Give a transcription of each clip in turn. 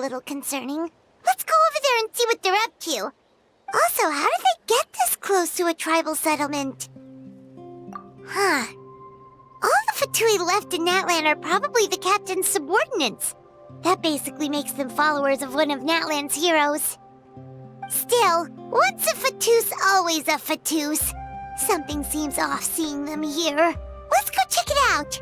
little concerning. Let's go over there and see what they're up to. Also, how did they get this close to a tribal settlement? Huh. All the Fatui left in Natlan are probably the captain's subordinates. That basically makes them followers of one of Natlan's heroes. Still, once a Fatus, always a Fatus. Something seems off seeing them here. Let's go check it out.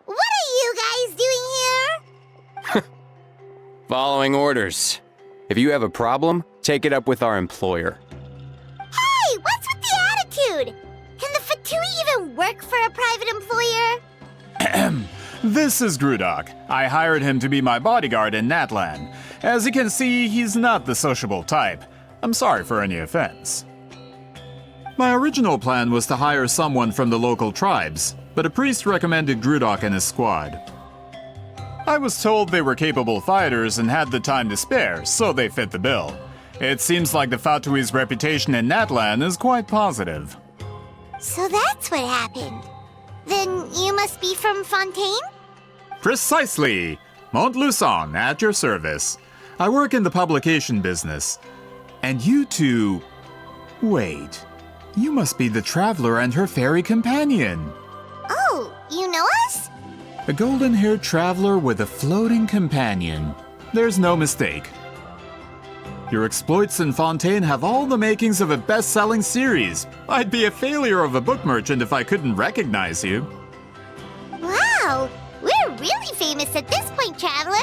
What are you guys doing here? Following orders. If you have a problem, take it up with our employer. Hey, what's with the attitude? Can the Fatui even work for a private employer? This is Grudock. I hired him to be my bodyguard in Natlan. As you can see, he's not the sociable type. I'm sorry for any offense. My original plan was to hire someone from the local tribes, but a priest recommended Grudock and his squad. I was told they were capable fighters and had the time to spare, so they fit the bill. It seems like the Fatui's reputation in Natlan is quite positive. So that's what happened. Then you must be from Fontaine? Precisely! Montluçon, at your service. I work in the publication business. And you two... Wait. You must be the traveler and her fairy companion. Oh, you know us? A golden-haired traveler with a floating companion. There's no mistake. Your exploits in Fontaine have all the makings of a best-selling series. I'd be a failure of a book merchant if I couldn't recognize you. Wow, we're really famous at this point, traveler.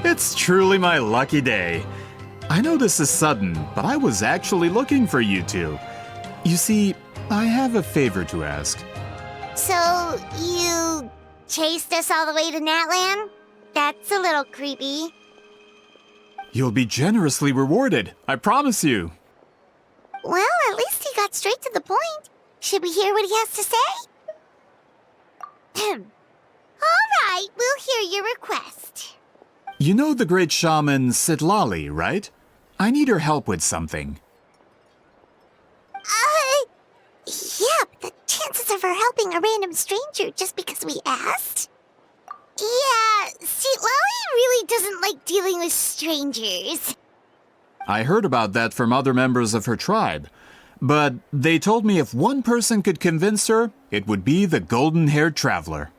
It's truly my lucky day. I know this is sudden, but I was actually looking for you two. You see, I have a favor to ask. So, you chased us all the way to Natlan? That's a little creepy. You'll be generously rewarded, I promise you. Well, at least he got straight to the point. Should we hear what he has to say? All right, we'll hear your request. You know the great shaman Sitlali, right? I need her help with something. Yeah, but the chances of her helping a random stranger just because we asked? Yeah, see, Lolly really doesn't like dealing with strangers. I heard about that from other members of her tribe. But they told me if one person could convince her, it would be the golden-haired traveler.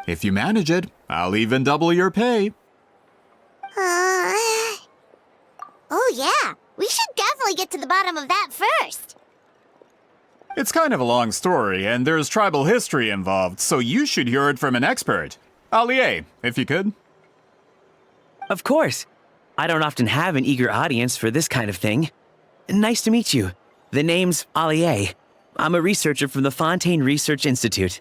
If you manage it, I'll even double your pay. Oh yeah, we should definitely get to the bottom of that first. It's kind of a long story, and there's tribal history involved, so you should hear it from an expert. Allier, if you could. Of course. I don't often have an eager audience for this kind of thing. Nice to meet you. The name's Allier. I'm a researcher from the Fontaine Research Institute.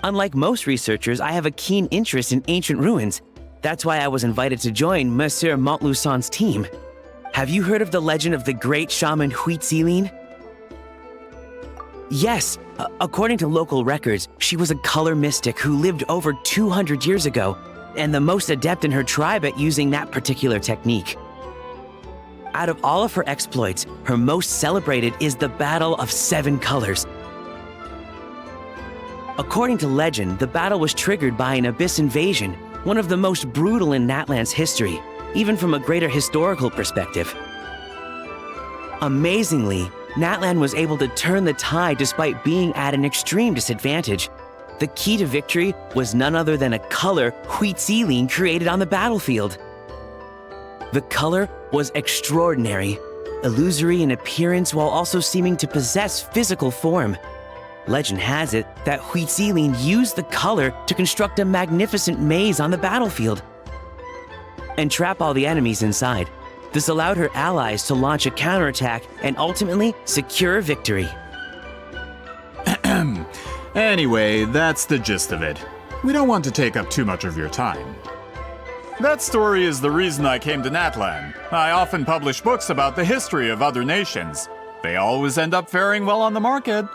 Unlike most researchers, I have a keen interest in ancient ruins. That's why I was invited to join Monsieur Montluçon's team. Have you heard of the legend of the great shaman Huitzilin? Yes, according to local records, she was a color mystic who lived over 200 years ago, and the most adept in her tribe at using that particular technique. Out of all of her exploits, her most celebrated is the Battle of 7 Colors. According to legend, the battle was triggered by an abyss invasion, one of the most brutal in Natlan's history, even from a greater historical perspective. Amazingly, Natlan was able to turn the tide despite being at an extreme disadvantage. The key to victory was none other than a color Huitzilin created on the battlefield. The color was extraordinary, illusory in appearance while also seeming to possess physical form. Legend has it that Huitzilin used the color to construct a magnificent maze on the battlefield and trap all the enemies inside. This allowed her allies to launch a counterattack and ultimately secure victory. Anyway, that's the gist of it. We don't want to take up too much of your time. That story is the reason I came to Natlan. I often publish books about the history of other nations. They always end up faring well on the market.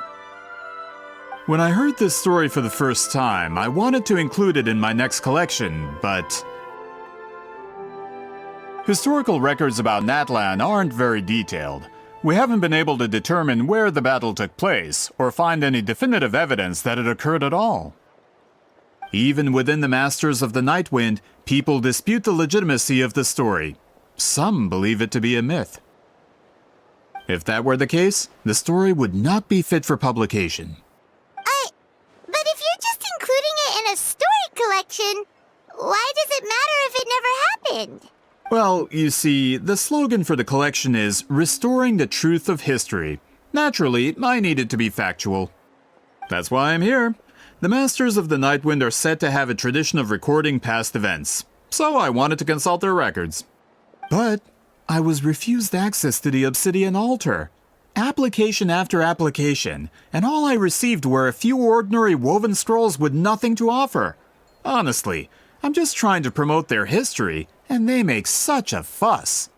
When I heard this story for the first time, I wanted to include it in my next collection, but historical records about Natlan aren't very detailed. We haven't been able to determine where the battle took place, or find any definitive evidence that it occurred at all. Even within the Masters of the Nightwind, people dispute the legitimacy of the story. Some believe it to be a myth. If that were the case, the story would not be fit for publication. But if you're just including it in a story collection, why does it matter if it never happened? Well, you see, the slogan for the collection is Restoring the Truth of History. Naturally, I need it to be factual. That's why I'm here. The Masters of the Nightwind are said to have a tradition of recording past events, so I wanted to consult their records. But I was refused access to the Obsidian Altar. Application after application, and all I received were a few ordinary woven scrolls with nothing to offer. Honestly, I'm just trying to promote their history, and they make such a fuss.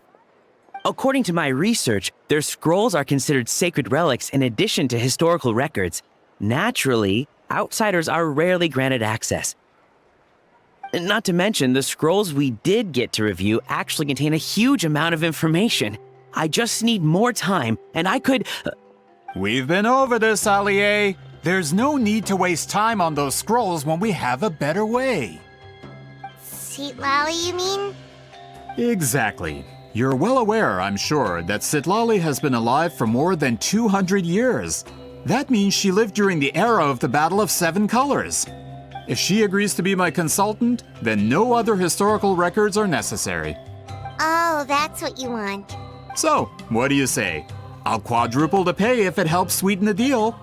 According to my research, their scrolls are considered sacred relics in addition to historical records. Naturally, outsiders are rarely granted access. Not to mention, the scrolls we did get to review actually contain a huge amount of information. I just need more time, and I could... We've been over this, Allier. There's no need to waste time on those scrolls when we have a better way. Citlali, you mean? Exactly. You're well aware, I'm sure, that Citlali has been alive for more than 200 years. That means she lived during the era of the Battle of Seven Colors. If she agrees to be my consultant, then no other historical records are necessary. Oh, that's what you want. So, what do you say? I'll quadruple the pay if it helps sweeten the deal.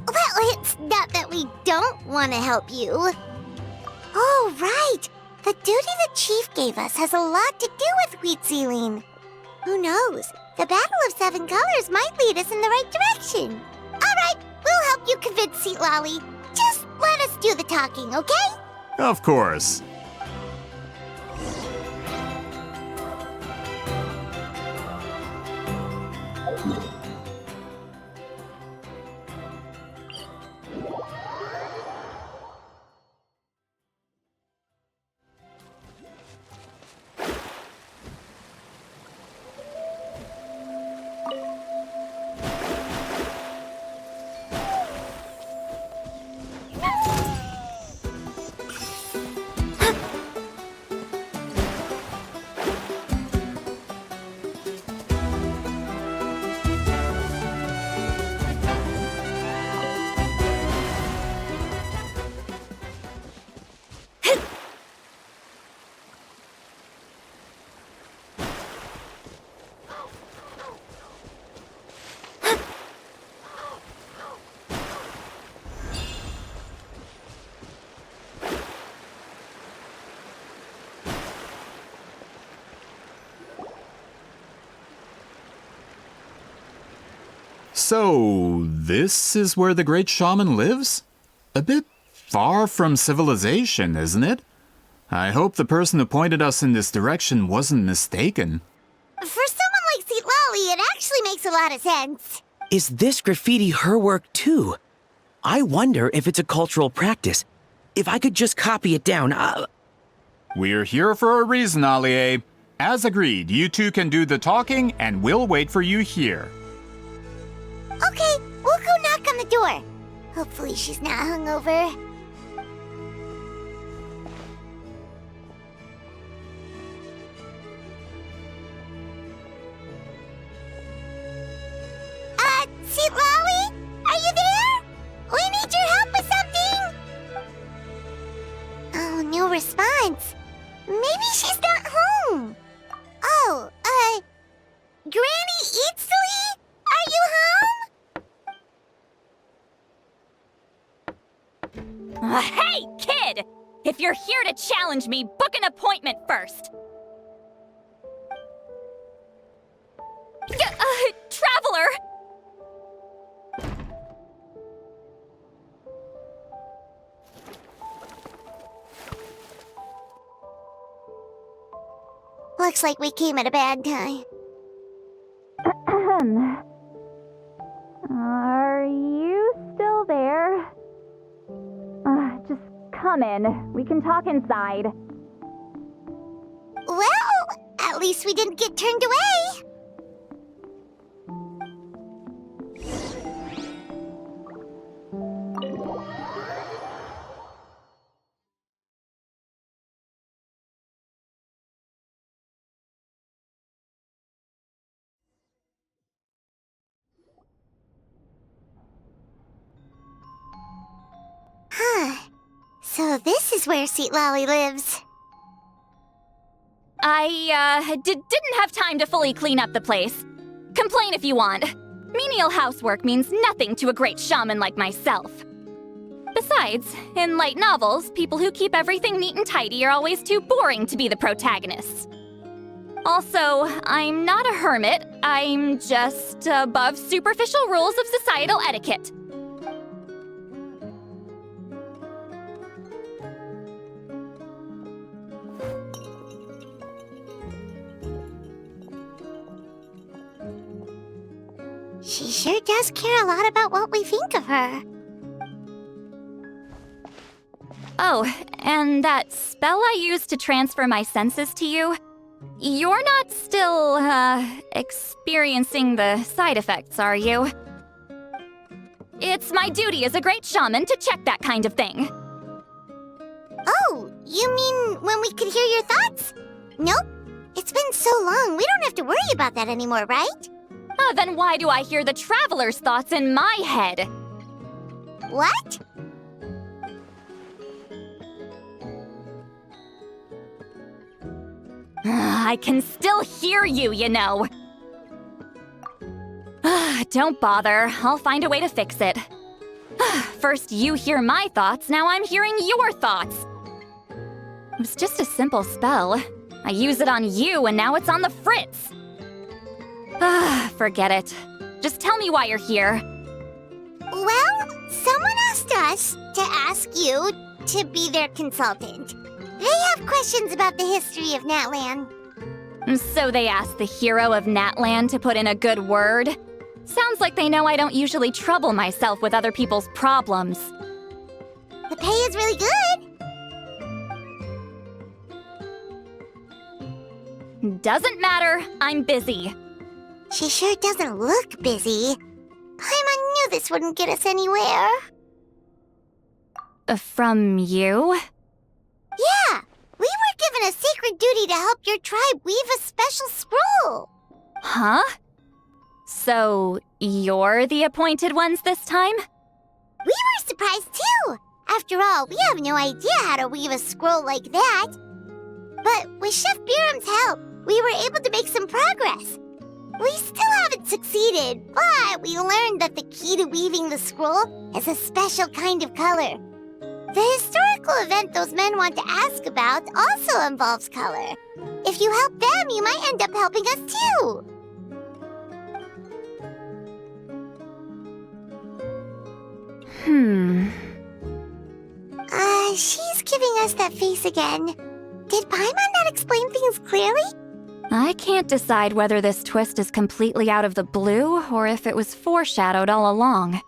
Well, it's not that we don't want to help you. Oh, right. The duty the chief gave us has a lot to do with wheat sealing. Who knows? The Battle of Seven Colors might lead us in the right direction. All right, we'll help you convince Citlali. Just let us do the talking, okay? Of course. So, this is where the great shaman lives? A bit far from civilization, isn't it? I hope the person who pointed us in this direction wasn't mistaken. For someone like Citlali, it actually makes a lot of sense. Is this graffiti her work too? I wonder if it's a cultural practice. If I could just copy it down, We're here for a reason, Allier. As agreed, you two can do the talking, and we'll wait for you here. Okay, we'll go knock on the door. Hopefully she's not hungover. Citlali? Are you there? We need your help with something! Oh, no response. Maybe she's not home. Oh, Granny Eatsley? Are you home? Hey, kid! If you're here to challenge me, book an appointment first. Traveler! Looks like we came at a bad time. Are you come in. We can talk inside. Well, at least we didn't get turned away. So this is where Seat Lolly lives. I, didn't have time to fully clean up the place. Complain if you want. Menial housework means nothing to a great shaman like myself. Besides, in light novels, people who keep everything neat and tidy are always too boring to be the protagonists. Also, I'm not a hermit. I'm just above superficial rules of societal etiquette. She sure does care a lot about what we think of her. Oh, and that spell I used to transfer my senses to you, you're not still, experiencing the side effects, are you? It's my duty as a great shaman to check that kind of thing. Oh, you mean when we could hear your thoughts? Nope. It's been so long, we don't have to worry about that anymore, right? Then why do I hear the traveler's thoughts in my head? What? I can still hear you, you know. Don't bother. I'll find a way to fix it. First you hear my thoughts, now I'm hearing your thoughts. It was just a simple spell. I use it on you, and now it's on the fritz. Forget it. Just tell me why you're here. Well, someone asked us to ask you to be their consultant. They have questions about the history of Natlan. So they asked the hero of Natlan to put in a good word? Sounds like they know I don't usually trouble myself with other people's problems. The pay is really good. Doesn't matter. I'm busy. She sure doesn't look busy. Paimon knew this wouldn't get us anywhere. From you? Yeah, we were given a sacred duty to help your tribe weave a special scroll. Huh? So, you're the appointed ones this time? We were surprised too. After all, we have no idea how to weave a scroll like that. But with Chef Biram's help, we were able to make some progress. We still haven't succeeded, but we learned that the key to weaving the scroll is a special kind of color. The historical event those men want to ask about also involves color. If you help them, you might end up helping us too. She's giving us that face again. Did Paimon not explain things clearly? I can't decide whether this twist is completely out of the blue or if it was foreshadowed all along.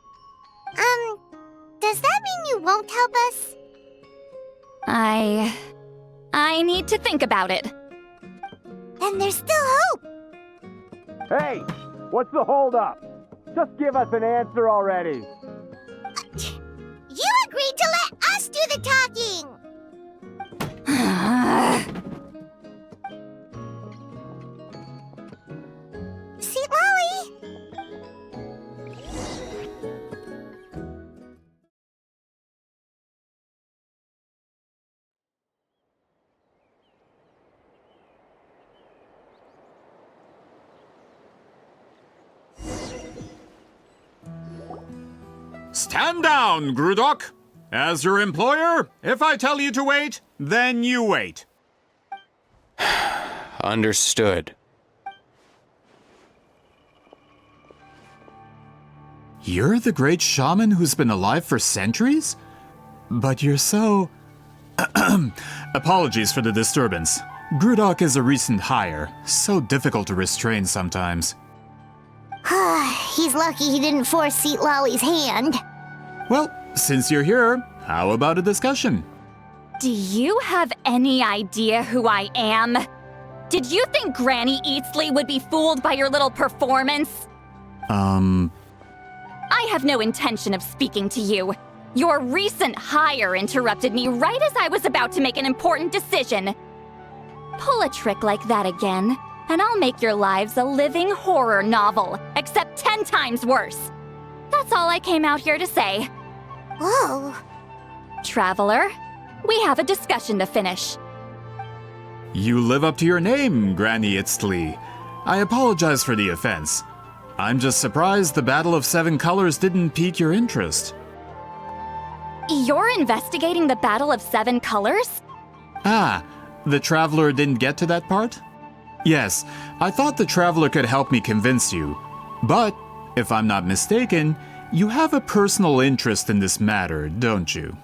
Does that mean you won't help us? I need to think about it. Then there's still hope. Hey, what's the holdup? Just give us an answer already. You agreed to let us do the talking! Seat Lolly! Stand down, Grudok. As your employer, if I tell you to wait, then you wait. Understood. You're the great shaman who's been alive for centuries? But you're so... Apologies for the disturbance. Grudok is a recent hire, so difficult to restrain sometimes. He's lucky he didn't force Seat Lolly's hand. Well, since you're here, how about a discussion? Do you have any idea who I am? Did you think Granny Eatsley would be fooled by your little performance? I have no intention of speaking to you. Your recent hire interrupted me right as I was about to make an important decision. Pull a trick like that again, and I'll make your lives a living horror novel, except 10 times worse. That's all I came out here to say. Whoa. Traveler, we have a discussion to finish. You live up to your name, Granny Eatsley. I apologize for the offense. I'm just surprised the Battle of Seven Colors didn't pique your interest. You're investigating the Battle of Seven Colors? Ah, the Traveler didn't get to that part? Yes, I thought the Traveler could help me convince you. But, if I'm not mistaken, you have a personal interest in this matter, don't you?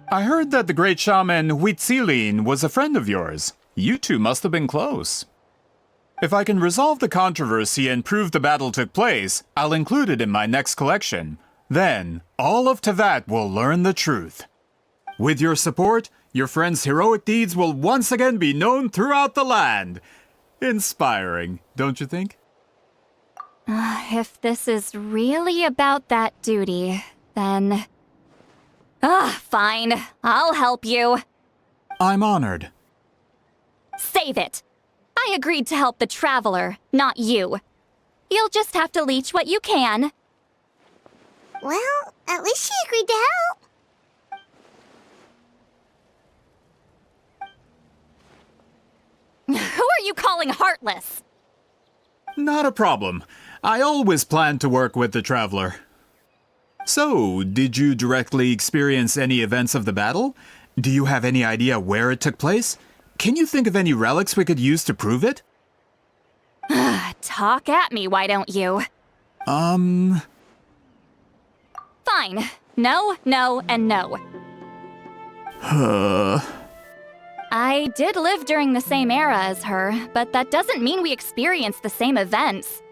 I heard that the great shaman Huitzilin was a friend of yours. You two must have been close. If I can resolve the controversy and prove the battle took place, I'll include it in my next collection. Then, all of Teyvat will learn the truth. With your support, your friend's heroic deeds will once again be known throughout the land. Inspiring, don't you think? If this is really about that duty, then... fine. I'll help you. I'm honored. Save it. I agreed to help the Traveler, not you. You'll just have to leech what you can. Well, at least she agreed to help. Who are you calling heartless? Not a problem. I always planned to work with the Traveler. So, did you directly experience any events of the battle? Do you have any idea where it took place? Can you think of any relics we could use to prove it? Talk at me, why don't you? Fine. No, no, and no. I did live during the same era as her, but that doesn't mean we experienced the same events.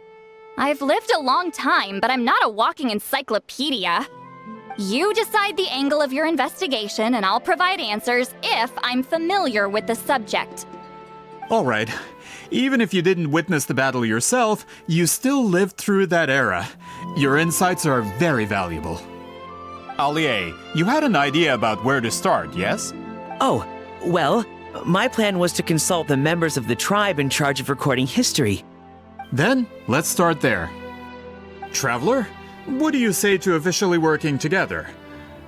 I've lived a long time, but I'm not a walking encyclopedia. You decide the angle of your investigation, and I'll provide answers if I'm familiar with the subject. All right. Even if you didn't witness the battle yourself, you still lived through that era. Your insights are very valuable. Allier, you had an idea about where to start, yes? Oh, well, my plan was to consult the members of the tribe in charge of recording history. Then, let's start there. Traveler, what do you say to officially working together?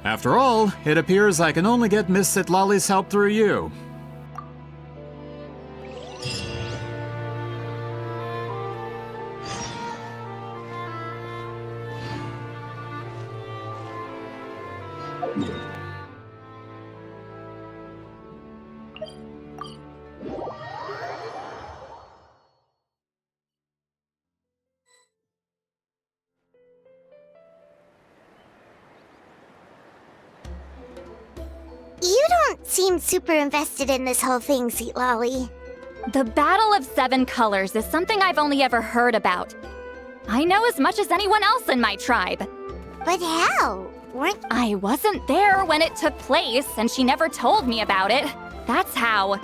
After all, it appears I can only get Miss Citlali's help through you. You don't seem super invested in this whole thing, Citlali. The Battle of Seven Colors is something I've only ever heard about. I know as much as anyone else in my tribe. But how? I wasn't there when it took place, and she never told me about it. That's how.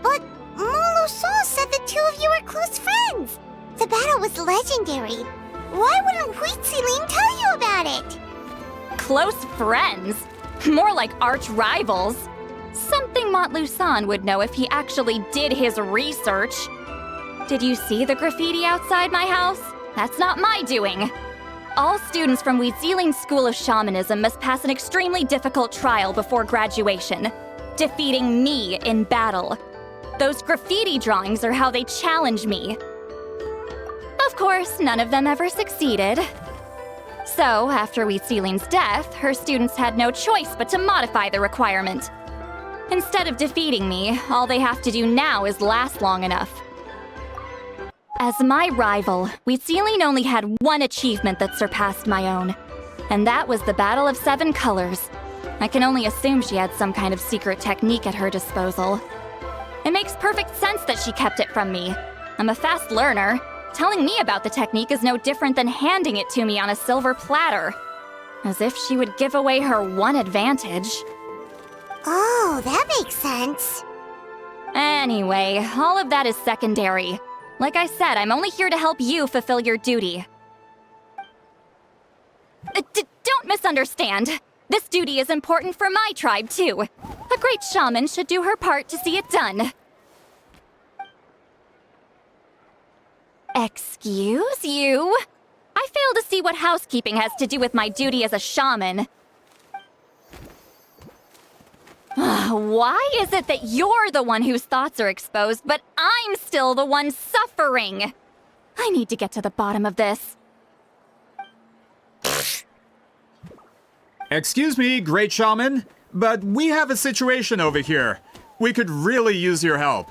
But Molo-Sol said the two of you were close friends. The battle was legendary. Why wouldn't Huitzilin tell you about it? Close friends? More like arch rivals. Something Montluçon would know if he actually did his research. Did you see the graffiti outside my house? That's not my doing. All students from Huitzilin's School of Shamanism must pass an extremely difficult trial before graduation, defeating me in battle. Those graffiti drawings are how they challenge me. Of course, none of them ever succeeded. So, after Huitzilin's death, her students had no choice but to modify the requirement. Instead of defeating me, all they have to do now is last long enough. As my rival, Huitzilin only had one achievement that surpassed my own, and that was the Battle of Seven Colors. I can only assume she had some kind of secret technique at her disposal. It makes perfect sense that she kept it from me. I'm a fast learner. Telling me about the technique is no different than handing it to me on a silver platter. As if she would give away her one advantage. Oh, that makes sense. Anyway, all of that is secondary. Like I said, I'm only here to help you fulfill your duty. Don't misunderstand. This duty is important for my tribe, too. A great shaman should do her part to see it done. Excuse you? I fail to see what housekeeping has to do with my duty as a shaman. Why is it that you're the one whose thoughts are exposed, but I'm still the one suffering? I need to get to the bottom of this. Excuse me, great shaman, but we have a situation over here. We could really use your help.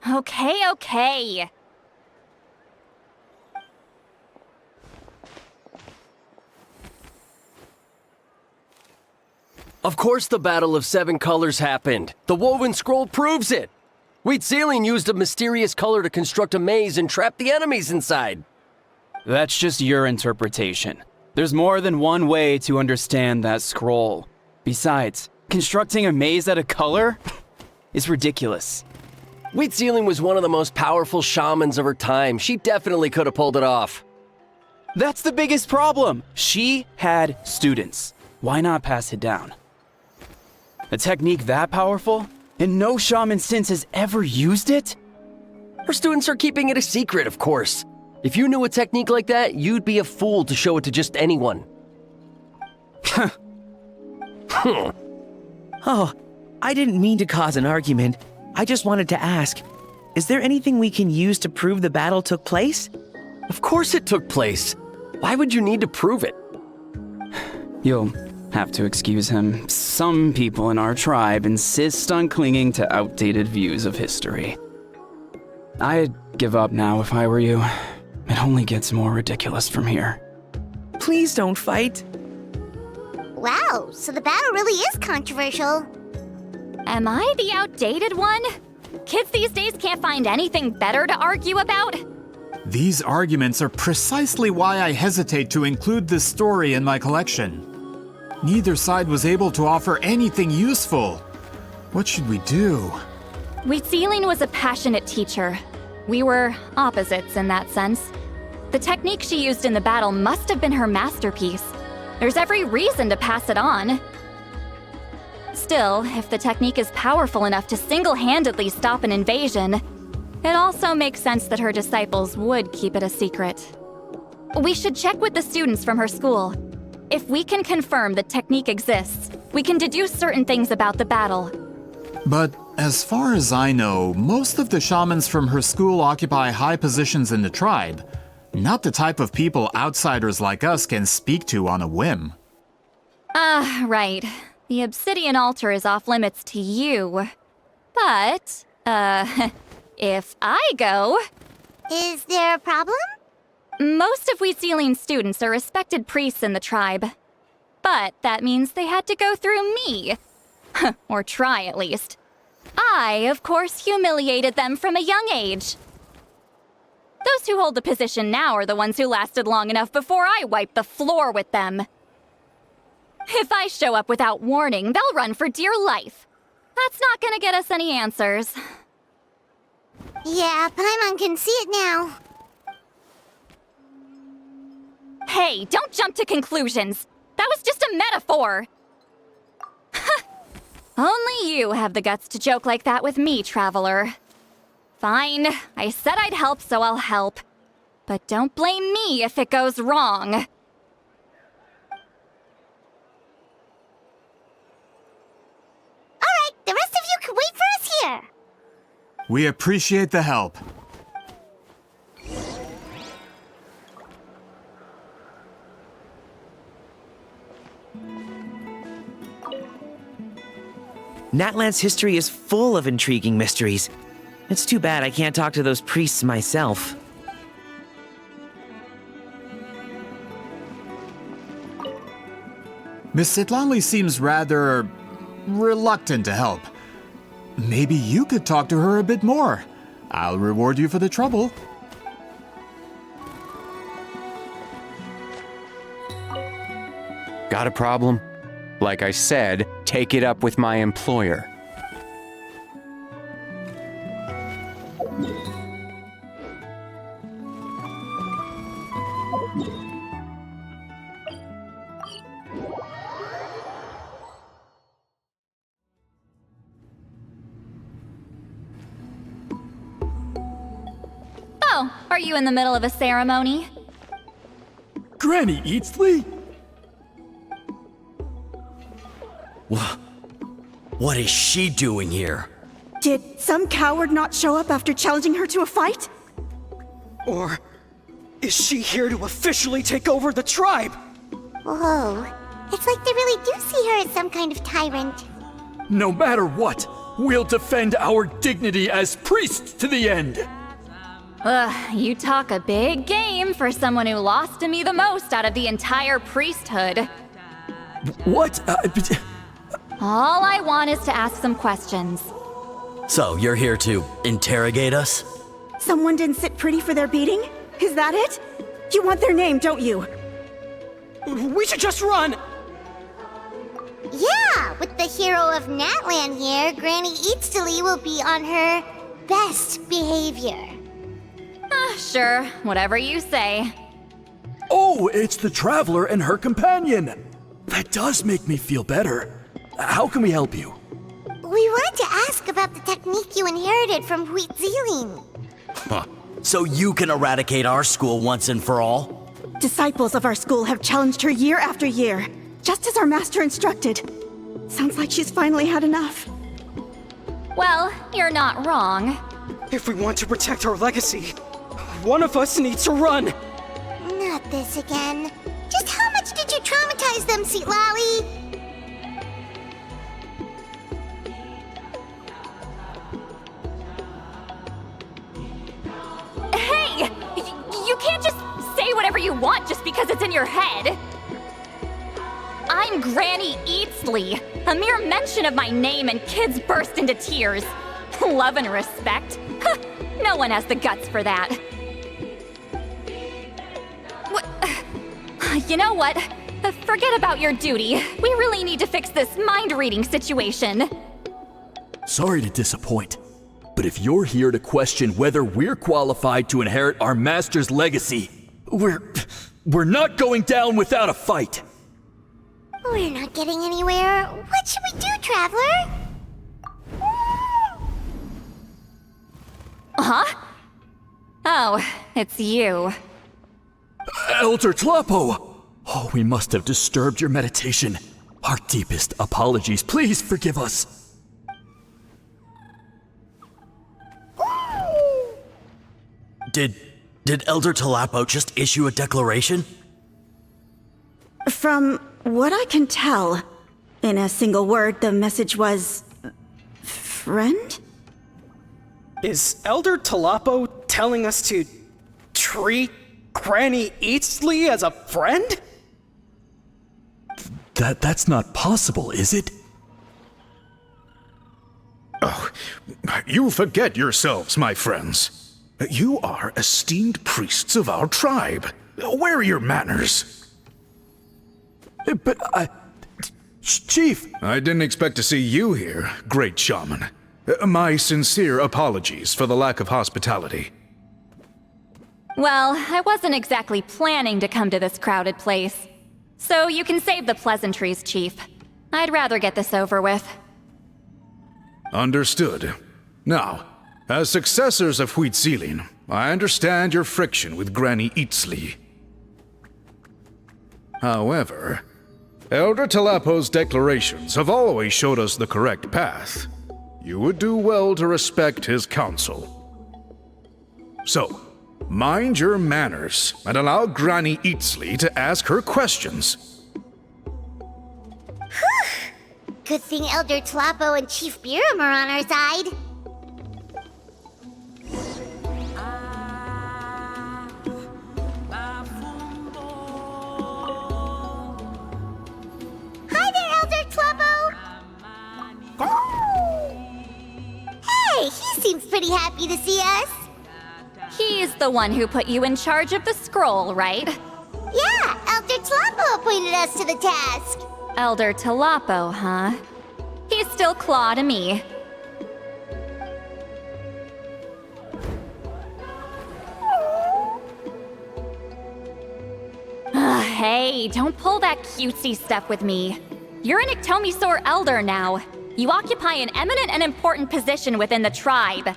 Okay. Of course the Battle of Seven Colors happened. The woven scroll proves it. Wheatsealing used a mysterious color to construct a maze and trap the enemies inside. That's just your interpretation. There's more than one way to understand that scroll. Besides, constructing a maze out of color is ridiculous. Wheatsealing was one of the most powerful shamans of her time. She definitely could have pulled it off. That's the biggest problem. She had students. Why not pass it down? A technique that powerful? And no shaman since has ever used it? Her students are keeping it a secret, of course. If you knew a technique like that, you'd be a fool to show it to just anyone. Oh, I didn't mean to cause an argument. I just wanted to ask, is there anything we can use to prove the battle took place? Of course it took place. Why would you need to prove it? You'll have to excuse him. Some people in our tribe insist on clinging to outdated views of history. I'd give up now if I were you. It only gets more ridiculous from here. Please don't fight. Wow, so the battle really is controversial. Am I the outdated one? Kids these days can't find anything better to argue about? These arguments are precisely why I hesitate to include this story in my collection. Neither side was able to offer anything useful. What should we do? Wheatsealing was a passionate teacher. We were opposites in that sense. The technique she used in the battle must have been her masterpiece. There's every reason to pass it on. Still, if the technique is powerful enough to single-handedly stop an invasion, it also makes sense that her disciples would keep it a secret. We should check with the students from her school. If we can confirm the technique exists, we can deduce certain things about the battle. But as far as I know, most of the shamans from her school occupy high positions in the tribe. Not the type of people outsiders like us can speak to on a whim. Right. The obsidian altar is off limits to you. But, if I go... Is there a problem? Most of Wheatsealing's students are respected priests in the tribe. But that means they had to go through me. Or try, at least. I, of course, humiliated them from a young age. Those who hold the position now are the ones who lasted long enough before I wiped the floor with them. If I show up without warning, they'll run for dear life. That's not gonna get us any answers. Yeah, Paimon can see it now. Hey, don't jump to conclusions. That was just a metaphor. Only you have the guts to joke like that with me, traveler. Fine, I said I'd help, so I'll help. But don't blame me if it goes wrong. Alright, the rest of you can wait for us here. We appreciate the help. Natlan's history is full of intriguing mysteries. It's too bad I can't talk to those priests myself. Miss Sitlanli seems rather reluctant to help. Maybe you could talk to her a bit more. I'll reward you for the trouble. Got a problem? Like I said, take it up with my employer. Oh, are you in the middle of a ceremony? Granny Eatsley? What is she doing here? Did some coward not show up after challenging her to a fight? Or is she here to officially take over the tribe? Whoa. It's like they really do see her as some kind of tyrant. No matter what, we'll defend our dignity as priests to the end. Ugh, you talk a big game for someone who lost to me the most out of the entire priesthood. What? All I want is to ask some questions. So, you're here to interrogate us? Someone didn't sit pretty for their beating? Is that it? You want their name, don't you? We should just run! Yeah, with the hero of Natlan here, Granny Eatsley will be on her best behavior. Sure, whatever you say. Oh, it's the Traveler and her companion! That does make me feel better. How can we help you? We wanted to ask about the technique you inherited from Huitziling. So you can eradicate our school once and for all? Disciples of our school have challenged her year after year, just as our master instructed. Sounds like she's finally had enough. Well, you're not wrong. If we want to protect our legacy, one of us needs to run! Not this again. Just how much did you traumatize them, Seatlally? Hey! You can't just say whatever you want just because it's in your head. I'm Granny Eatsley. A mere mention of my name and kids burst into tears. Love and respect? No one has the guts for that. You know what? Forget about your duty. We really need to fix this mind-reading situation. Sorry to disappoint, but if you're here to question whether we're qualified to inherit our master's legacy, we're not going down without a fight. We're not getting anywhere. What should we do, Traveler? Huh? Oh, it's you. Elder Tlapo! Oh, we must have disturbed your meditation. Our deepest apologies. Please forgive us. Did Elder Tlapo just issue a declaration? From what I can tell, in a single word, the message was... friend? Is Elder Tlapo telling us to treat Granny Eatsley as a friend? That's not possible, is it? Oh, you forget yourselves, my friends. You are esteemed priests of our tribe. Where are your manners? But Chief! I didn't expect to see you here, great shaman. My sincere apologies for the lack of hospitality. Well, I wasn't exactly planning to come to this crowded place. So you can save the pleasantries, Chief. I'd rather get this over with. Understood. Now, as successors of Huitziling, I understand your friction with Granny Eatsley. However, Elder Tlapo's declarations have always showed us the correct path. You would do well to respect his counsel. So, mind your manners and allow Granny Eatsley to ask her questions. Good thing Elder Tlapo and Chief Biram are on our side. Hi there, Elder Tlapo! Hey, he seems pretty happy to see us. He's the one who put you in charge of the scroll, right? Yeah, Elder Tlapo appointed us to the task. Elder Talapo, huh? He's still Claw to me. Hey, don't pull that cutesy stuff with me. You're an Iktomisaur Elder now. You occupy an eminent and important position within the tribe.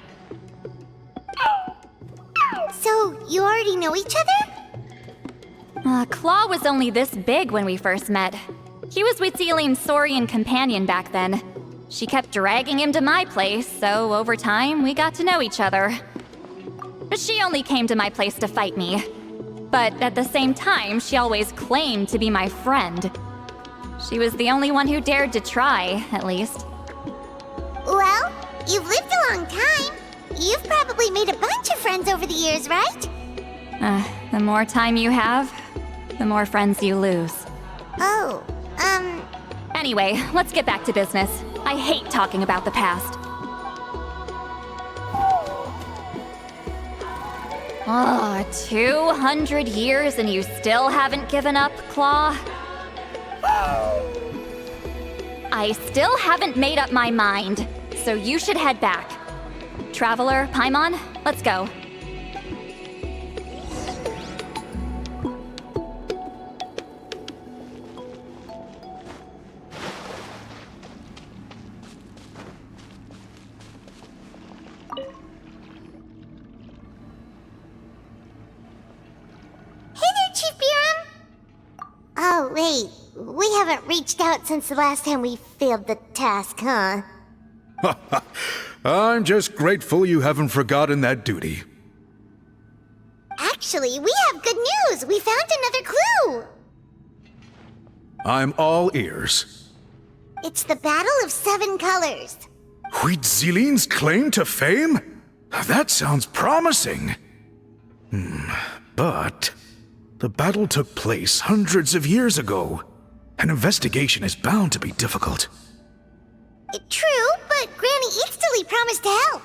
So, you already know each other? Claw was only this big when we first met. He was Wheatziline's Saurian companion back then. She kept dragging him to my place, so over time, we got to know each other. She only came to my place to fight me. But at the same time, she always claimed to be my friend. She was the only one who dared to try, at least. Well, you've lived a long time. You've probably made a bunch of friends over the years, right? The more time you have, the more friends you lose. Oh, Anyway, let's get back to business. I hate talking about the past. 200 years and you still haven't given up, Claw? I still haven't made up my mind, so you should head back. Traveler, Paimon, let's go. Oh, wait. We haven't reached out since the last time we failed the task, huh? I'm just grateful you haven't forgotten that duty. Actually, we have good news! We found another clue! I'm all ears. It's the Battle of 7 Colors. Wheatziline's claim to fame? That sounds promising. But the battle took place hundreds of years ago. An investigation is bound to be difficult. True, but Granny Eatsley promised to help.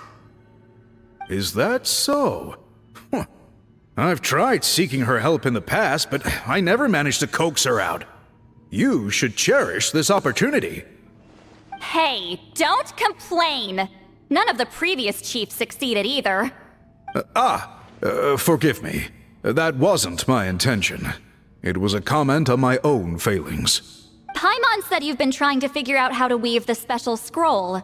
Is that so? I've tried seeking her help in the past, but I never managed to coax her out. You should cherish this opportunity. Hey, don't complain! None of the previous chiefs succeeded either. Forgive me. That wasn't my intention. It was a comment on my own failings. Paimon said you've been trying to figure out how to weave the special scroll.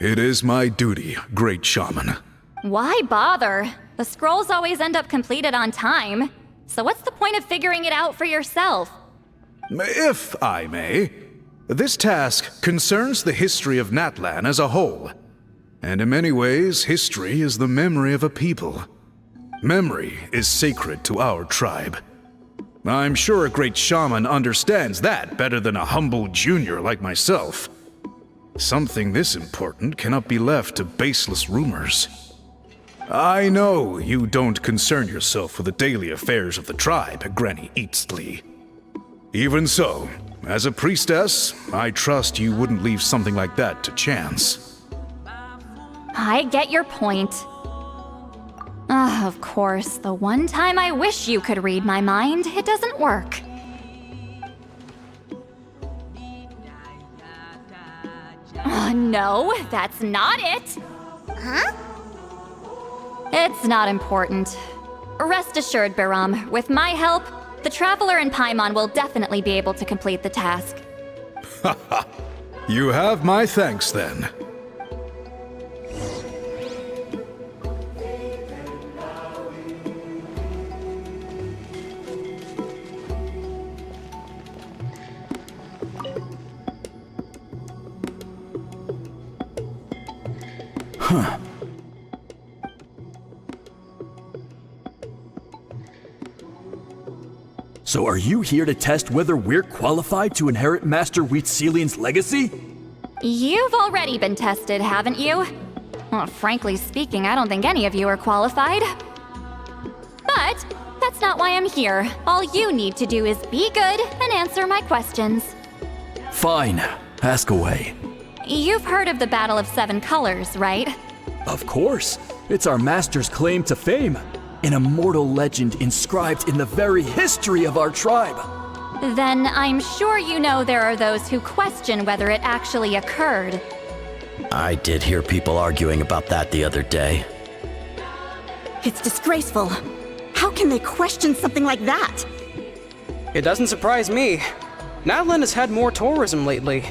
It is my duty, great shaman. Why bother? The scrolls always end up completed on time. So what's the point of figuring it out for yourself? If I may, this task concerns the history of Natlan as a whole. And in many ways, history is the memory of a people. Memory is sacred to our tribe. I'm sure a great shaman understands that better than a humble junior like myself. Something this important cannot be left to baseless rumors. I know you don't concern yourself with the daily affairs of the tribe, Granny Eatsley. Even so, as a priestess, I trust you wouldn't leave something like that to chance. I get your point. Of course, the one time I wish you could read my mind, it doesn't work. No, that's not it! Huh? It's not important. Rest assured, Biram, with my help, the Traveler and Paimon will definitely be able to complete the task. You have my thanks, then. So are you here to test whether we're qualified to inherit Master Wheatziline's legacy? You've already been tested, haven't you? Well, frankly speaking, I don't think any of you are qualified. But that's not why I'm here. All you need to do is be good and answer my questions. Fine. Ask away. You've heard of the Battle of 7 Colors, right? Of course. It's our master's claim to fame. An immortal legend inscribed in the very history of our tribe. Then I'm sure you know there are those who question whether it actually occurred. I did hear people arguing about that the other day. It's disgraceful. How can they question something like that? It doesn't surprise me. Natlan has had more tourism lately.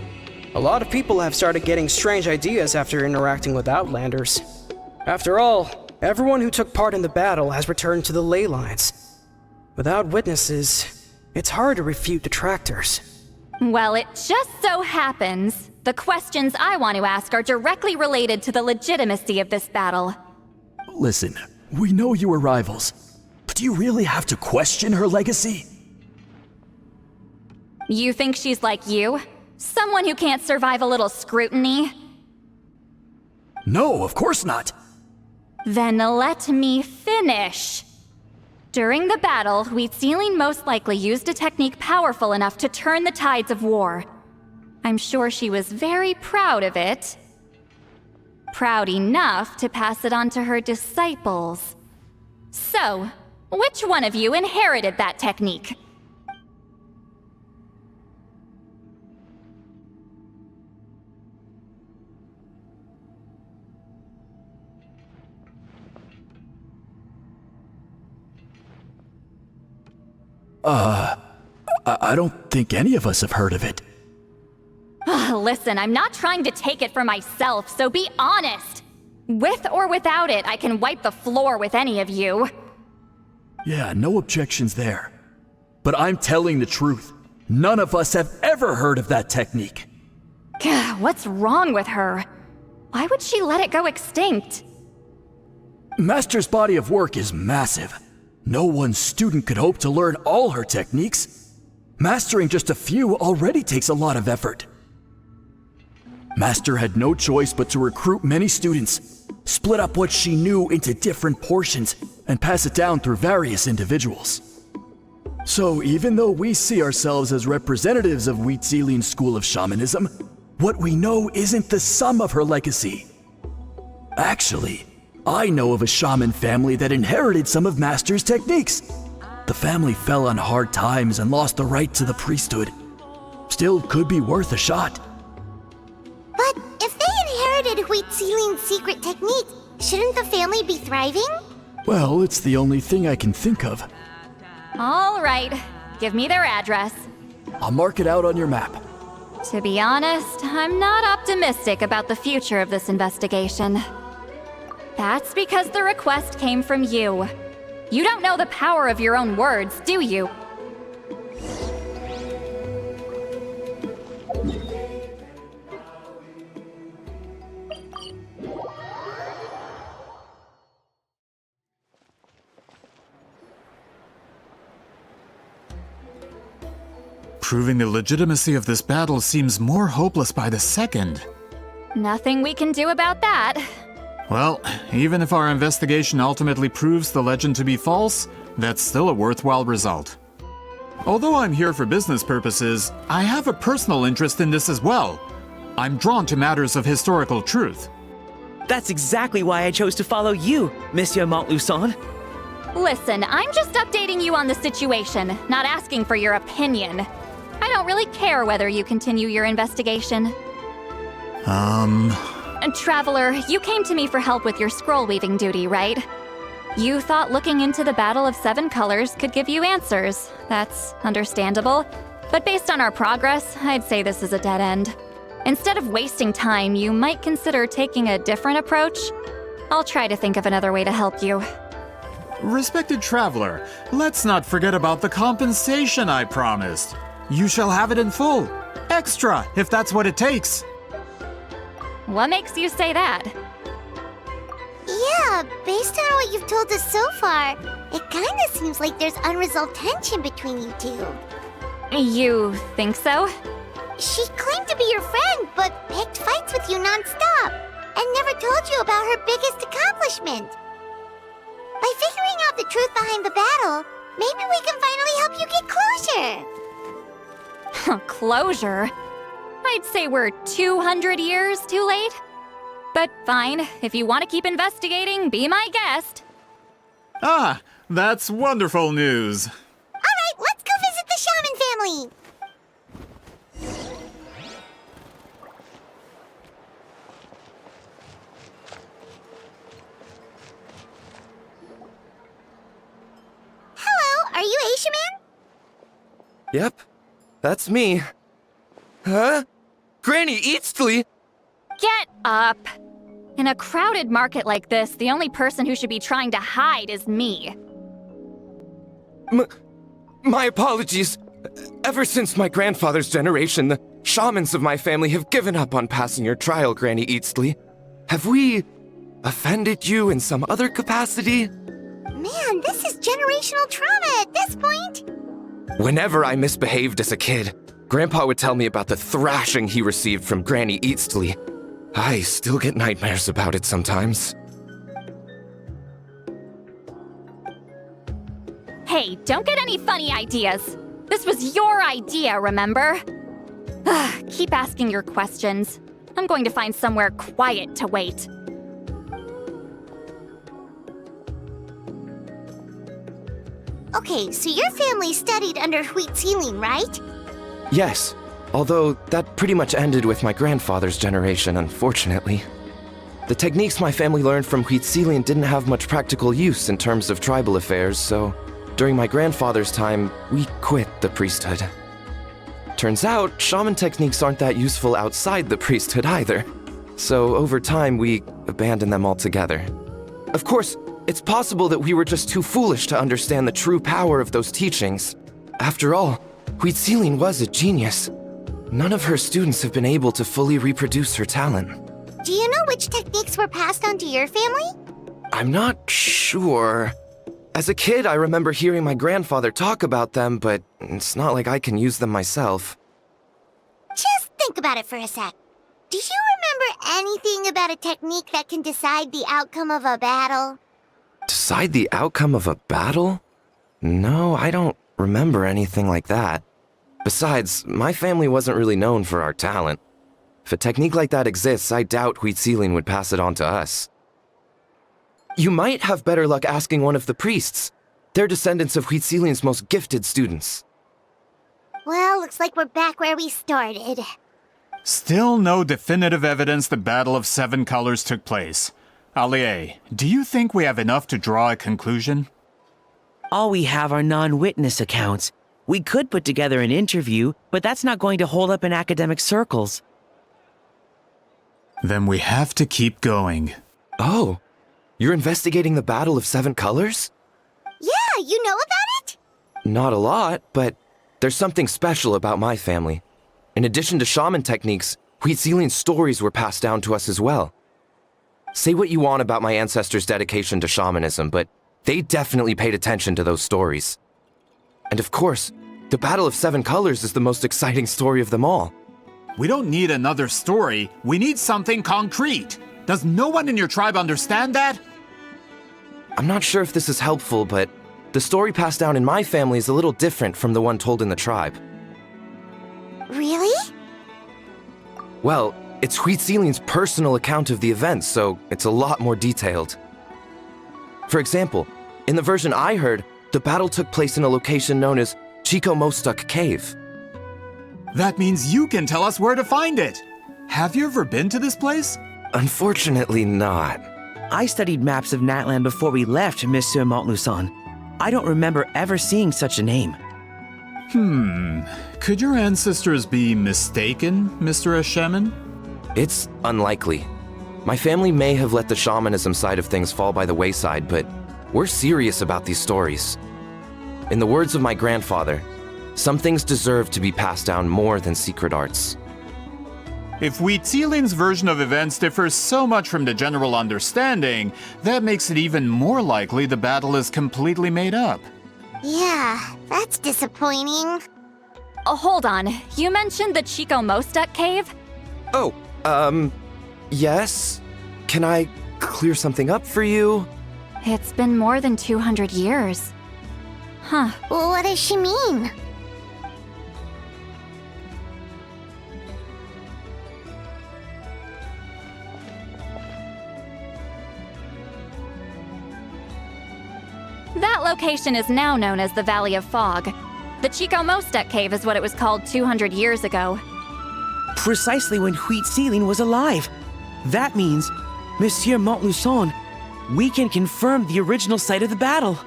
A lot of people have started getting strange ideas after interacting with Outlanders. After all, everyone who took part in the battle has returned to the ley lines. Without witnesses, it's hard to refute detractors. Well, it just so happens the questions I want to ask are directly related to the legitimacy of this battle. Listen, we know you were rivals, but do you really have to question her legacy? You think she's like you? Someone who can't survive a little scrutiny? No, of course not. Then let me finish. During the battle, Wheatsealing most likely used a technique powerful enough to turn the tides of war. I'm sure she was very proud of it. Proud enough to pass it on to her disciples. So, which one of you inherited that technique? I don't think any of us have heard of it. Listen, I'm not trying to take it for myself, so be honest. With or without it, I can wipe the floor with any of you. Yeah, no objections there. But I'm telling the truth. None of us have ever heard of that technique. What's wrong with her? Why would she let it go extinct? Master's body of work is massive. No one student could hope to learn all her techniques. Mastering just a few already takes a lot of effort. Master had no choice but to recruit many students, split up what she knew into different portions, and pass it down through various individuals. So even though we see ourselves as representatives of Wheatsealing's school of shamanism, what we know isn't the sum of her legacy. Actually, I know of a shaman family that inherited some of Master's techniques. The family fell on hard times and lost the right to the priesthood. Still could be worth a shot. But if they inherited Wheatsealing's secret technique, shouldn't the family be thriving? Well, it's the only thing I can think of. All right, give me their address. I'll mark it out on your map. To be honest, I'm not optimistic about the future of this investigation. That's because the request came from you. You don't know the power of your own words, do you? Proving the legitimacy of this battle seems more hopeless by the second. Nothing we can do about that. Well, even if our investigation ultimately proves the legend to be false, that's still a worthwhile result. Although I'm here for business purposes, I have a personal interest in this as well. I'm drawn to matters of historical truth. That's exactly why I chose to follow you, Monsieur Montluçon. Listen, I'm just updating you on the situation, not asking for your opinion. I don't really care whether you continue your investigation. Traveler, you came to me for help with your scroll weaving duty, right? You thought looking into the Battle of Seven Colors could give you answers. That's understandable. But based on our progress, I'd say this is a dead end. Instead of wasting time, you might consider taking a different approach. I'll try to think of another way to help you. Respected traveler, let's not forget about the compensation I promised. You shall have it in full. Extra, if that's what it takes. What makes you say that? Yeah, based on what you've told us so far, it kinda seems like there's unresolved tension between you two. You think so? She claimed to be your friend, but picked fights with you non-stop, and never told you about her biggest accomplishment. By figuring out the truth behind the battle, maybe we can finally help you get closure. Closure? I'd say we're 200 years too late. But fine, if you want to keep investigating, be my guest. Ah, that's wonderful news. Alright, let's go visit the shaman family. Yep, that's me. Huh? Granny Eastly? Get up! In a crowded market like this, the only person who should be trying to hide is me. My apologies. Ever since my grandfather's generation, the shamans of my family have given up on passing your trial, Granny Eastly. Have we offended you in some other capacity? Man, this is generational trauma at this point. Whenever I misbehaved as a kid, Grandpa would tell me about the thrashing he received from Granny Eastly. I still get nightmares about it sometimes. Hey, don't get any funny ideas. This was your idea, remember? Keep asking your questions. I'm going to find somewhere quiet to wait. Okay, so your family studied under Huitziling, right? Yes, although that pretty much ended with my grandfather's generation, unfortunately. The techniques my family learned from Huitziling didn't have much practical use in terms of tribal affairs, so during my grandfather's time, we quit the priesthood. Turns out, shaman techniques aren't that useful outside the priesthood either. So over time, we abandoned them altogether. Of course, it's possible that we were just too foolish to understand the true power of those teachings. After all, Huitziling was a genius. None of her students have been able to fully reproduce her talent. Do you know which techniques were passed on to your family? I'm not sure. As a kid, I remember hearing my grandfather talk about them, but it's not like I can use them myself. Just think about it for a sec. Do you remember anything about a technique that can decide the outcome of a battle? Decide the outcome of a battle? No, I don't remember anything like that. Besides, my family wasn't really known for our talent. If a technique like that exists, I doubt Huitziling would pass it on to us. You might have better luck asking one of the priests. They're descendants of Huitziling's most gifted students. Well, looks like we're back where we started. Still no definitive evidence the Battle of Seven Colors took place. Allier, do you think we have enough to draw a conclusion? All we have are non-witness accounts. We could put together an interview, but that's not going to hold up in academic circles. Then we have to keep going. Oh, you're investigating the Battle of Seven Colors? Yeah, you know about it? Not a lot, but there's something special about my family. In addition to shaman techniques, Huitziling's stories were passed down to us as well. Say what you want about my ancestors' dedication to shamanism, but they definitely paid attention to those stories. And of course, the Battle of Seven Colors is the most exciting story of them all. We don't need another story, we need something concrete. Does no one in your tribe understand that? I'm not sure if this is helpful, but the story passed down in my family is a little different from the one told in the tribe. Really? Well, it's Huitziling's personal account of the events, so it's a lot more detailed. For example, in the version I heard, the battle took place in a location known as Chico Mostuk Cave. That means you can tell us where to find it. Have you ever been to this place? Unfortunately not. I studied maps of Natlan before we left, Monsieur Montluçon. I don't remember ever seeing such a name. Could your ancestors be mistaken, Mr. Shaman? It's unlikely. My family may have let the shamanism side of things fall by the wayside, but we're serious about these stories. In the words of my grandfather, some things deserve to be passed down more than secret arts. If Huitziling's version of events differs so much from the general understanding, that makes it even more likely the battle is completely made up. Yeah, that's disappointing. Oh, hold on. You mentioned the Chico Mostuk cave? Oh, yes? Can I clear something up for you? It's been more than 200 years. Huh. What does she mean? That location is now known as the Valley of Fog. The Chico Mostuk cave is what it was called 200 years ago. Precisely when Huitziling was alive. That means, Monsieur Montluçon, we can confirm the original site of the battle.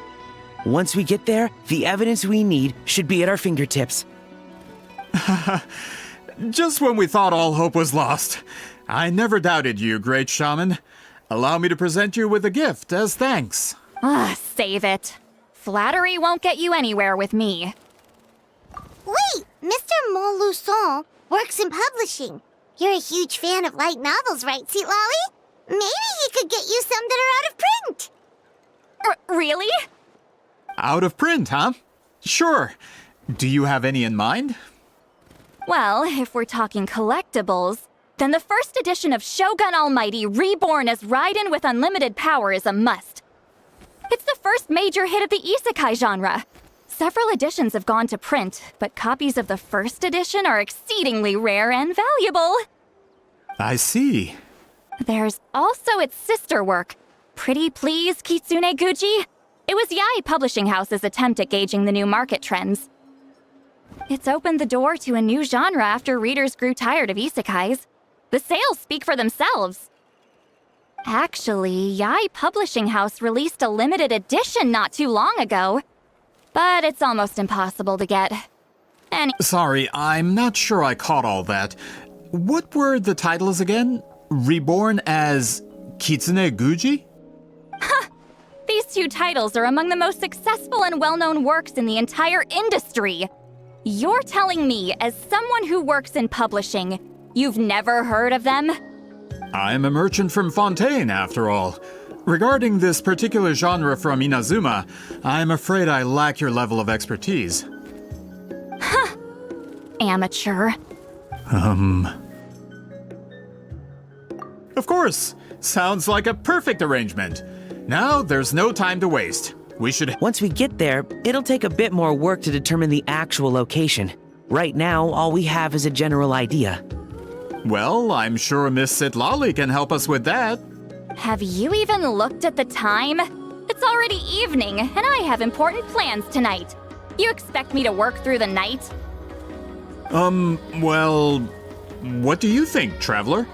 Once we get there, the evidence we need should be at our fingertips. Just when we thought all hope was lost. I never doubted you, great shaman. Allow me to present you with a gift as thanks. Save it. Flattery won't get you anywhere with me. Wait, Mr. Montluçon works in publishing. You're a huge fan of light novels, right, Sweet Lolly? Maybe he could get you some that are out of print. Really? Out of print, huh? Sure. Do you have any in mind? Well, if we're talking collectibles, then the first edition of Shogun Almighty reborn as Raiden with unlimited power is a must. It's the first major hit of the isekai genre. Several editions have gone to print, but copies of the first edition are exceedingly rare and valuable. I see. There's also its sister work, Pretty Please Kitsune Guji. It was Yae Publishing House's attempt at gauging the new market trends. It's opened the door to a new genre after readers grew tired of isekais. The sales speak for themselves. Actually, Yae Publishing House released a limited edition not too long ago, but it's almost impossible to get. Sorry, I'm not sure I caught all that. What were the titles again? Reborn as Kitsune Guji? These two titles are among the most successful and well-known works in the entire industry. You're telling me, as someone who works in publishing, you've never heard of them? I'm a merchant from Fontaine, after all. Regarding this particular genre from Inazuma, I'm afraid I lack your level of expertise. Amateur. Of course. Sounds like a perfect arrangement. Now, there's no time to waste. Once we get there, it'll take a bit more work to determine the actual location. Right now, all we have is a general idea. Well, I'm sure Miss Citlali can help us with that. Have you even looked at the time? It's already evening, and I have important plans tonight. You expect me to work through the night? Well, what do you think, traveler?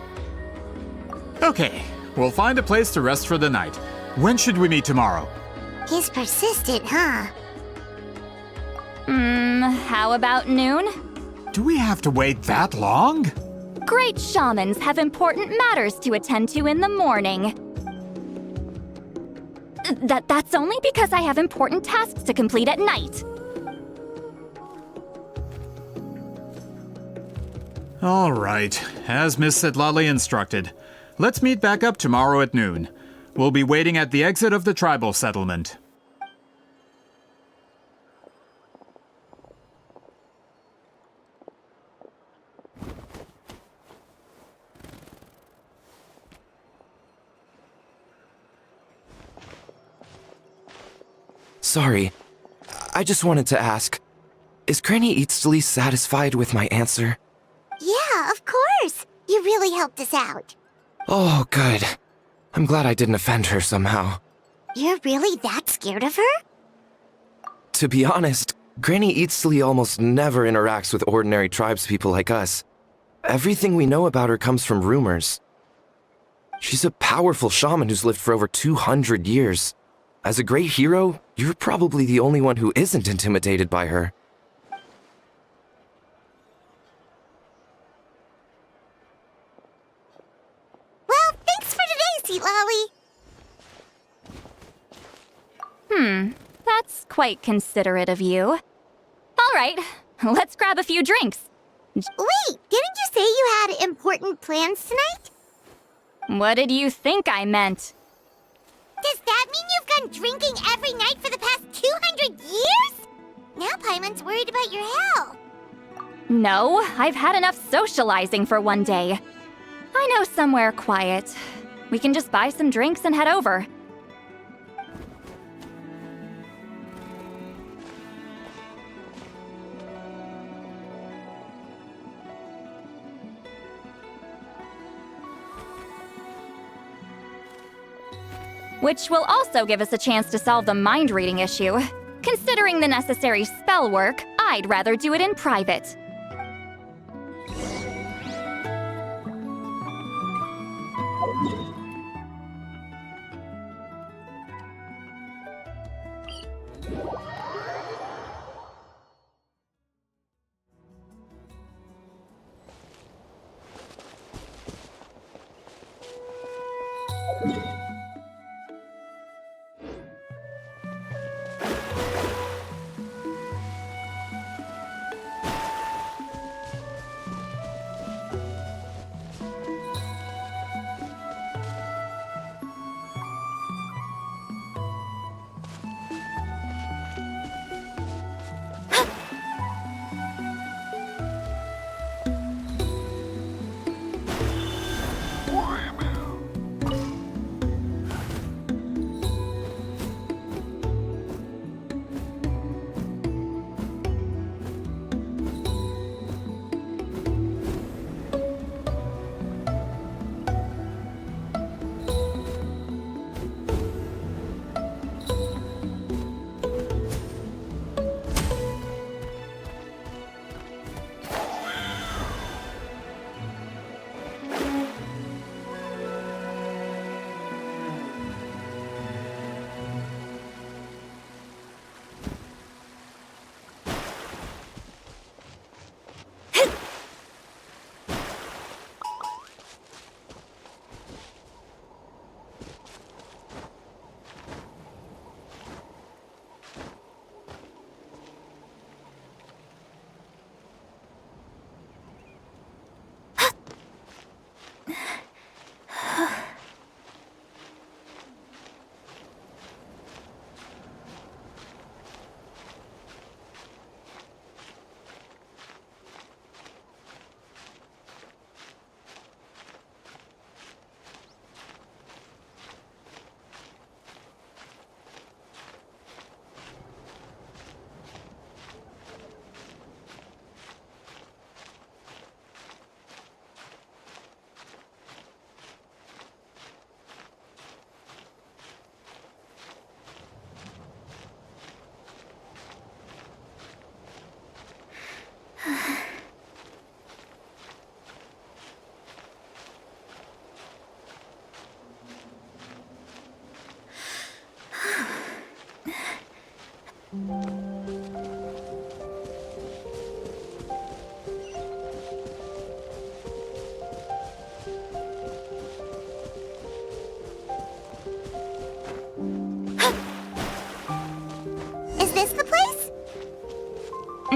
Okay, we'll find a place to rest for the night. When should we meet tomorrow? He's persistent, huh? How about noon? Do we have to wait that long? Great shamans have important matters to attend to in the morning. That's only because I have important tasks to complete at night. All right, as Miss Citlali instructed. Let's meet back up tomorrow at noon. We'll be waiting at the exit of the tribal settlement. Sorry, I just wanted to ask, is Granny Eatsley satisfied with my answer? Yeah, of course. You really helped us out. Oh, good. I'm glad I didn't offend her somehow. You're really that scared of her? To be honest, Granny Eatsley almost never interacts with ordinary tribespeople like us. Everything we know about her comes from rumors. She's a powerful shaman who's lived for over 200 years. As a great hero, you're probably the only one who isn't intimidated by her. Well, thanks for today, Sweet Lolly. That's quite considerate of you. All right, let's grab a few drinks. Wait, didn't you say you had important plans tonight? What did you think I meant? Does that mean you've gone drinking every night for the past 200 years? Now Paimon's worried about your health. No, I've had enough socializing for one day. I know somewhere quiet. We can just buy some drinks and head over. Which will also give us a chance to solve the mind-reading issue. Considering the necessary spell work, I'd rather do it in private.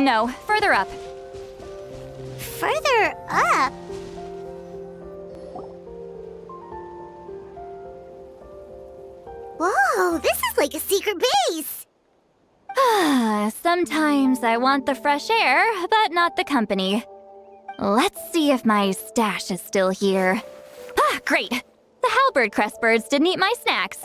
No, further up. Further up? Whoa, this is like a secret base! Sometimes I want the fresh air, but not the company. Let's see if my stash is still here. Ah, great! The halberd crest birds didn't eat my snacks.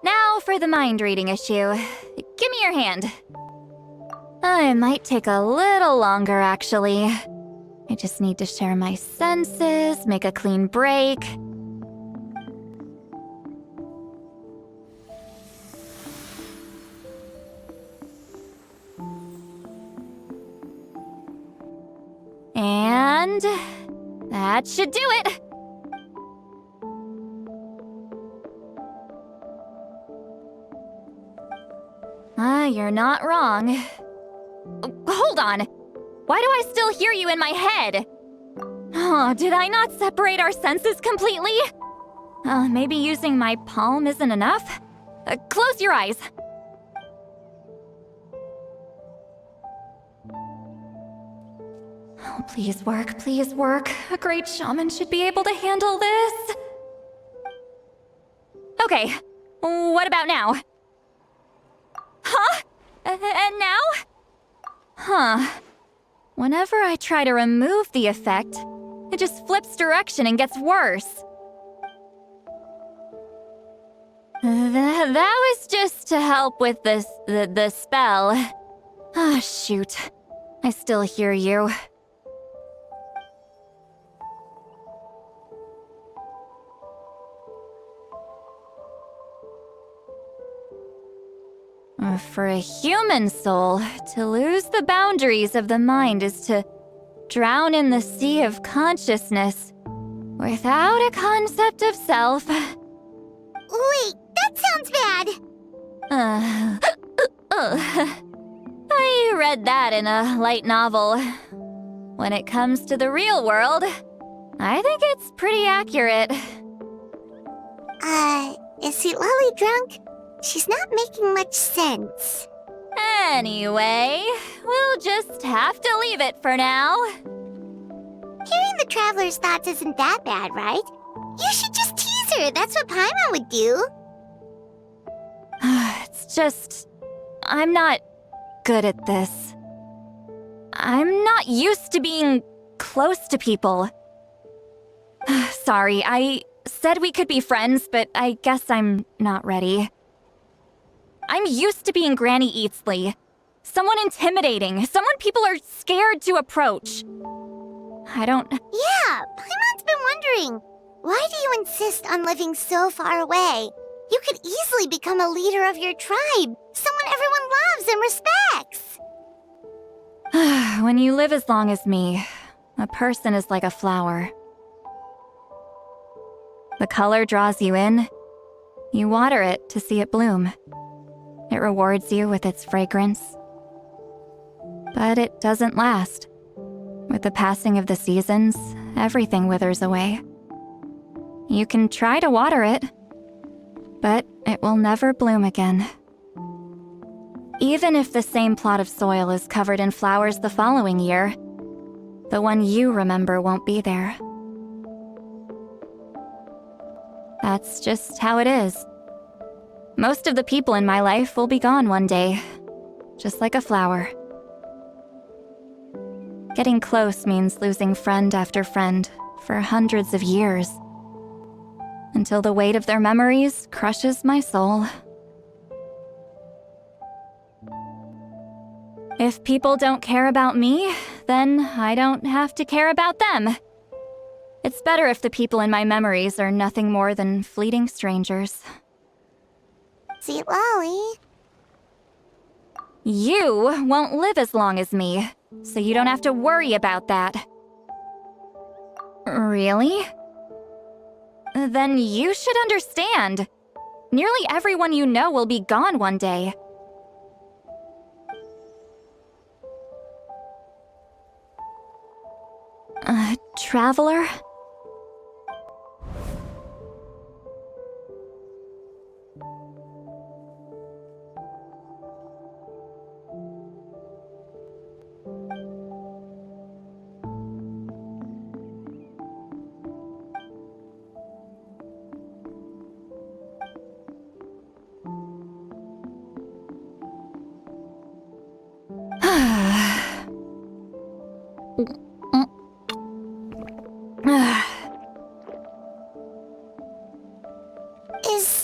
Now for the mind reading issue. Give me your hand. It might take a little longer, actually. I just need to share my senses, make a clean break. And that should do it. You're not wrong. Hold on. Why do I still hear you in my head? Oh, did I not separate our senses completely? Maybe using my palm isn't enough? Close your eyes. Oh, please work, please work. A great shaman should be able to handle this. Okay, what about now? Huh? And now? Huh. Whenever I try to remove the effect, it just flips direction and gets worse. That was just to help with the spell. Ah, shoot. I still hear you. For a human soul, to lose the boundaries of the mind is to drown in the sea of consciousness without a concept of self. Wait, that sounds bad. I read that in a light novel. When it comes to the real world, I think it's pretty accurate. Is Lolly drunk? She's not making much sense. Anyway, we'll just have to leave it for now. Hearing the Traveler's thoughts isn't that bad, right? You should just tease her. That's what Paimon would do. It's just... I'm not good at this. I'm not used to being close to people. Sorry, I said we could be friends, but I guess I'm not ready. I'm used to being Granny Eatsley. Someone intimidating, someone people are scared to approach. I don't... Yeah, Paimon's been wondering. Why do you insist on living so far away? You could easily become a leader of your tribe, someone everyone loves and respects. When you live as long as me, a person is like a flower. The color draws you in. You water it to see it bloom. It rewards you with its fragrance. But it doesn't last. With the passing of the seasons, everything withers away. You can try to water it, but it will never bloom again. Even if the same plot of soil is covered in flowers the following year, the one you remember won't be there. That's just how it is. Most of the people in my life will be gone one day, just like a flower. Getting close means losing friend after friend for hundreds of years, until the weight of their memories crushes my soul. If people don't care about me, then I don't have to care about them. It's better if the people in my memories are nothing more than fleeting strangers. See, Lolly. You won't live as long as me, so you don't have to worry about that. Really? Then you should understand. Nearly everyone you know will be gone one day. Traveler?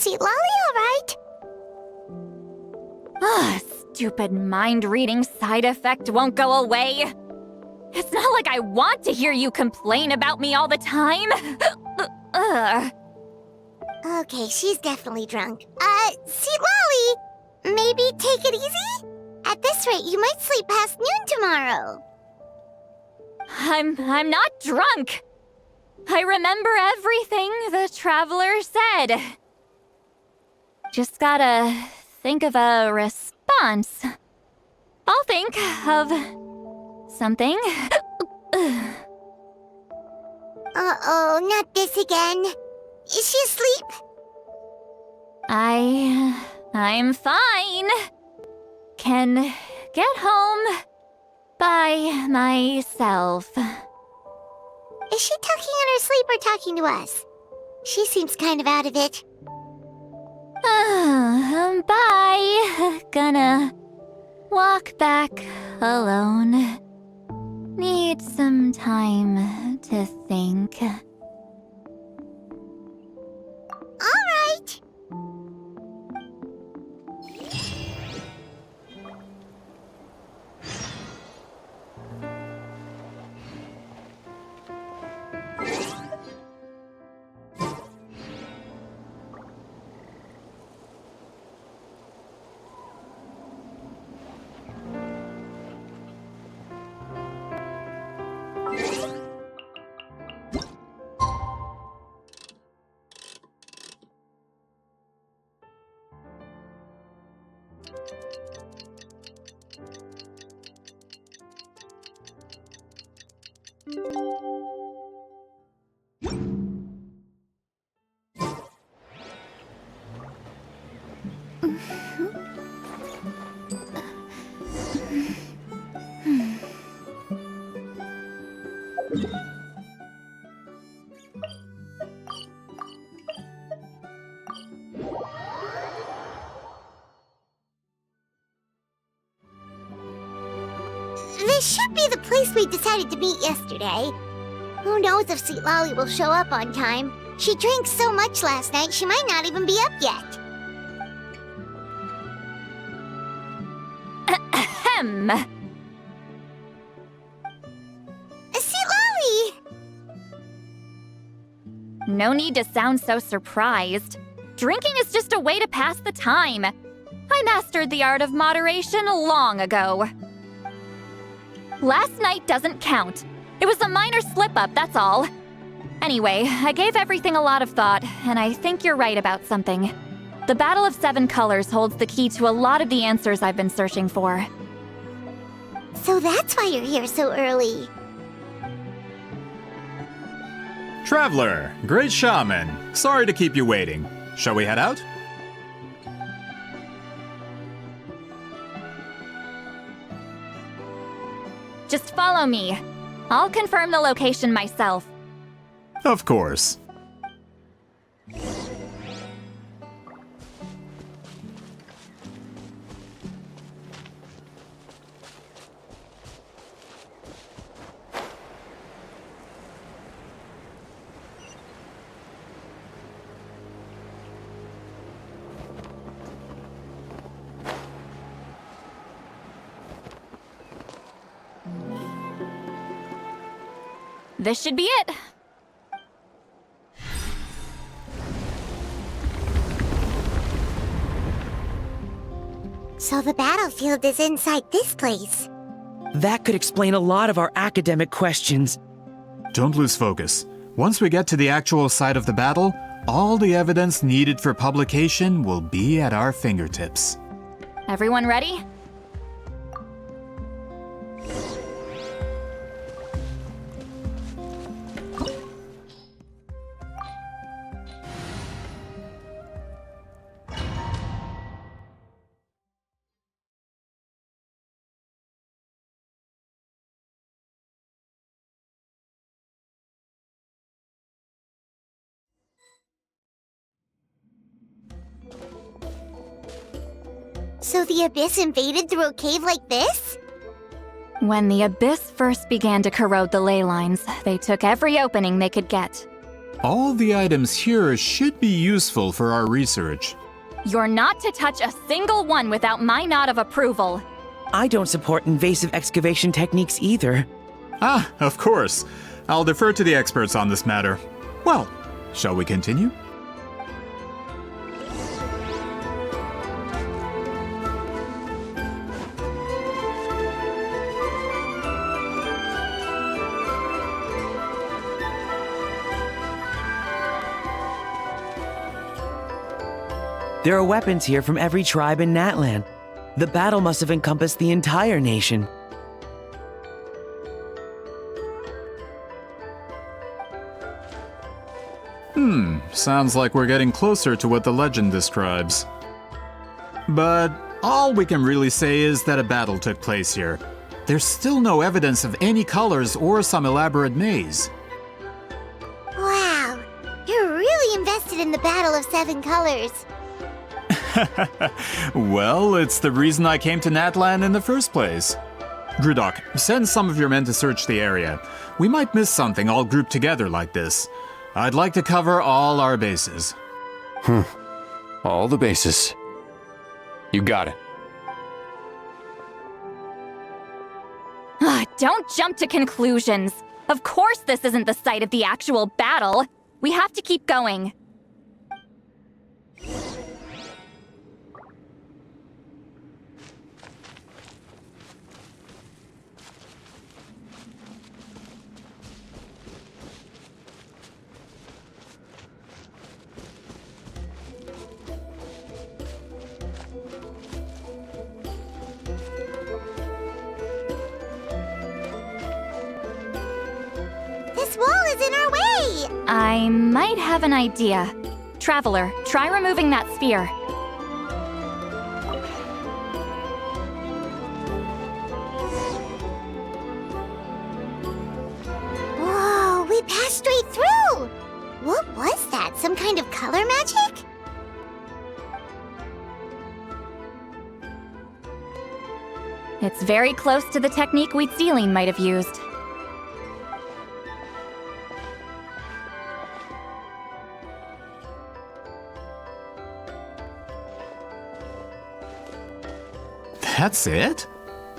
Seat Lolly alright? Ugh, stupid mind-reading side effect won't go away. It's not like I want to hear you complain about me all the time. Ugh. Okay, she's definitely drunk. Seat Lolly, maybe take it easy? At this rate, you might sleep past noon tomorrow. I'm not drunk. I remember everything the traveler said. Just gotta think of a response. I'll think of something. Uh-oh, not this again. Is she asleep? I'm fine. Can get home by myself. Is she talking in her sleep or talking to us? She seems kind of out of it. Bye. Gonna walk back alone. Need some time to think. All right. This should be the place we decided to meet yesterday. Who knows if Seat Lolly will show up on time? She drank so much last night, she might not even be up yet. Ahem. Seat Lolly! No need to sound so surprised. Drinking is just a way to pass the time. I mastered the art of moderation long ago. Last night doesn't count. It was a minor slip-up, that's all. Anyway, I gave everything a lot of thought, and I think you're right about something. The Battle of Seven Colors holds the key to a lot of the answers I've been searching for. So that's why you're here so early. Traveler, great shaman. Sorry to keep you waiting. Shall we head out? Just follow me. I'll confirm the location myself. Of course. This should be it. So the battlefield is inside this place. That could explain a lot of our academic questions. Don't lose focus. Once we get to the actual site of the battle, all the evidence needed for publication will be at our fingertips. Everyone ready? So the Abyss invaded through a cave like this? When the Abyss first began to corrode the ley lines, they took every opening they could get. All the items here should be useful for our research. You're not to touch a single one without my nod of approval. I don't support invasive excavation techniques either. Ah, of course. I'll defer to the experts on this matter. Well, shall we continue? There are weapons here from every tribe in Natlan. The battle must have encompassed the entire nation. Sounds like we're getting closer to what the legend describes. But all we can really say is that a battle took place here. There's still no evidence of any colors or some elaborate maze. Wow, you're really invested in the Battle of Seven Colors. Well, it's the reason I came to Natlan in the first place. Grudok, send some of your men to search the area. We might miss something all grouped together like this. I'd like to cover all our bases. All the bases. You got it. Don't jump to conclusions. Of course this isn't the site of the actual battle. We have to keep going. This wall is in our way! I might have an idea. Traveler, try removing that sphere. Whoa, we passed straight through! What was that? Some kind of color magic? It's very close to the technique Wheatsealing might have used. That's it?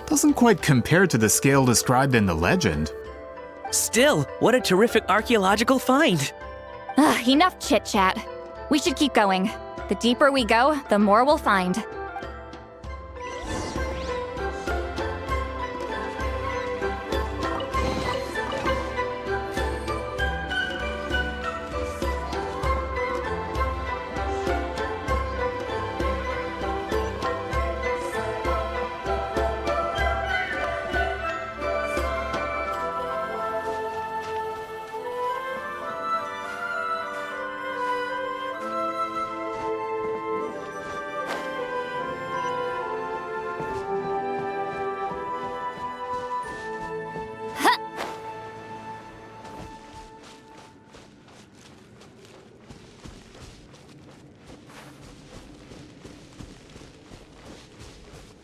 Doesn't quite compare to the scale described in the legend. Still, what a terrific archaeological find! Enough chit-chat. We should keep going. The deeper we go, the more we'll find.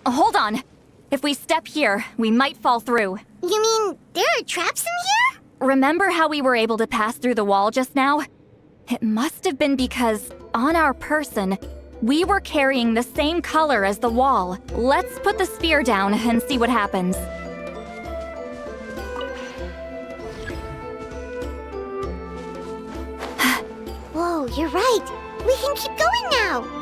Hold on. If we step here, we might fall through. You mean there are traps in here? Remember how we were able to pass through the wall just now? It must have been because, on our person, we were carrying the same color as the wall. Let's put the spear down and see what happens. Whoa, you're right. We can keep going now.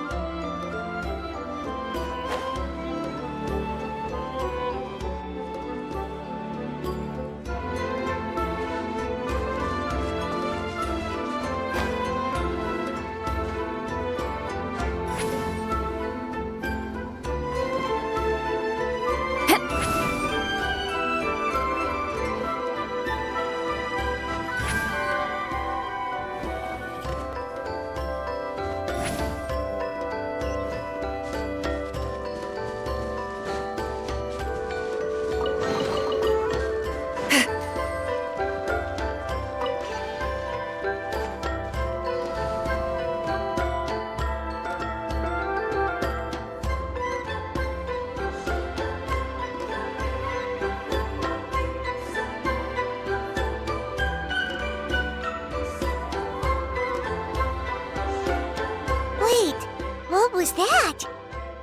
What was that?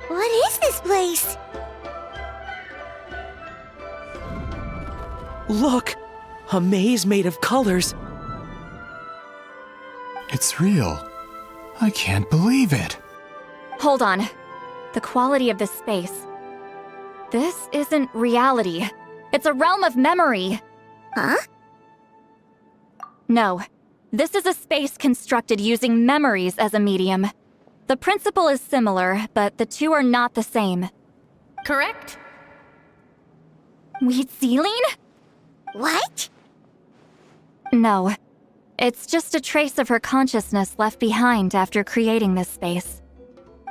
What is this place? Look! A maze made of colors. It's real. I can't believe it. Hold on. The quality of this space. This isn't reality. It's a realm of memory. Huh? No. This is a space constructed using memories as a medium. The principle is similar, but the two are not the same. Correct? Wheatsealing? What? No. It's just a trace of her consciousness left behind after creating this space.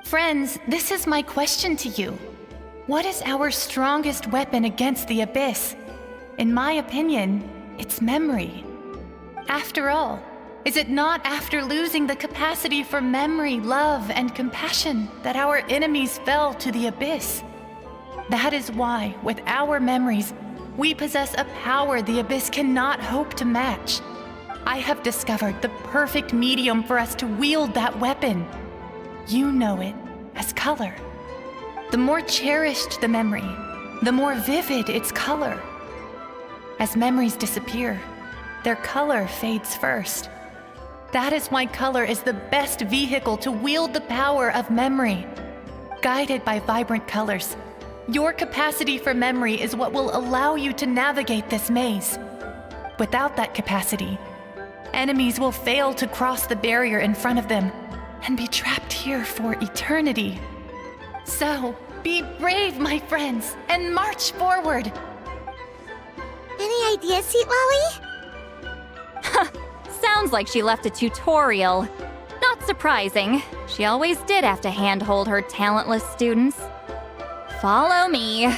Friends, this is my question to you. What is our strongest weapon against the Abyss? In my opinion, it's memory. After all, is it not after losing the capacity for memory, love, and compassion that our enemies fell to the Abyss? That is why, with our memories, we possess a power the Abyss cannot hope to match. I have discovered the perfect medium for us to wield that weapon. You know it as color. The more cherished the memory, the more vivid its color. As memories disappear, their color fades first. That is why color is the best vehicle to wield the power of memory. Guided by vibrant colors, your capacity for memory is what will allow you to navigate this maze. Without that capacity, enemies will fail to cross the barrier in front of them and be trapped here for eternity. So, be brave, my friends, and march forward. Any ideas, Sweet Lolly? Sounds like she left a tutorial. Not surprising. She always did have to handhold her talentless students. Follow me.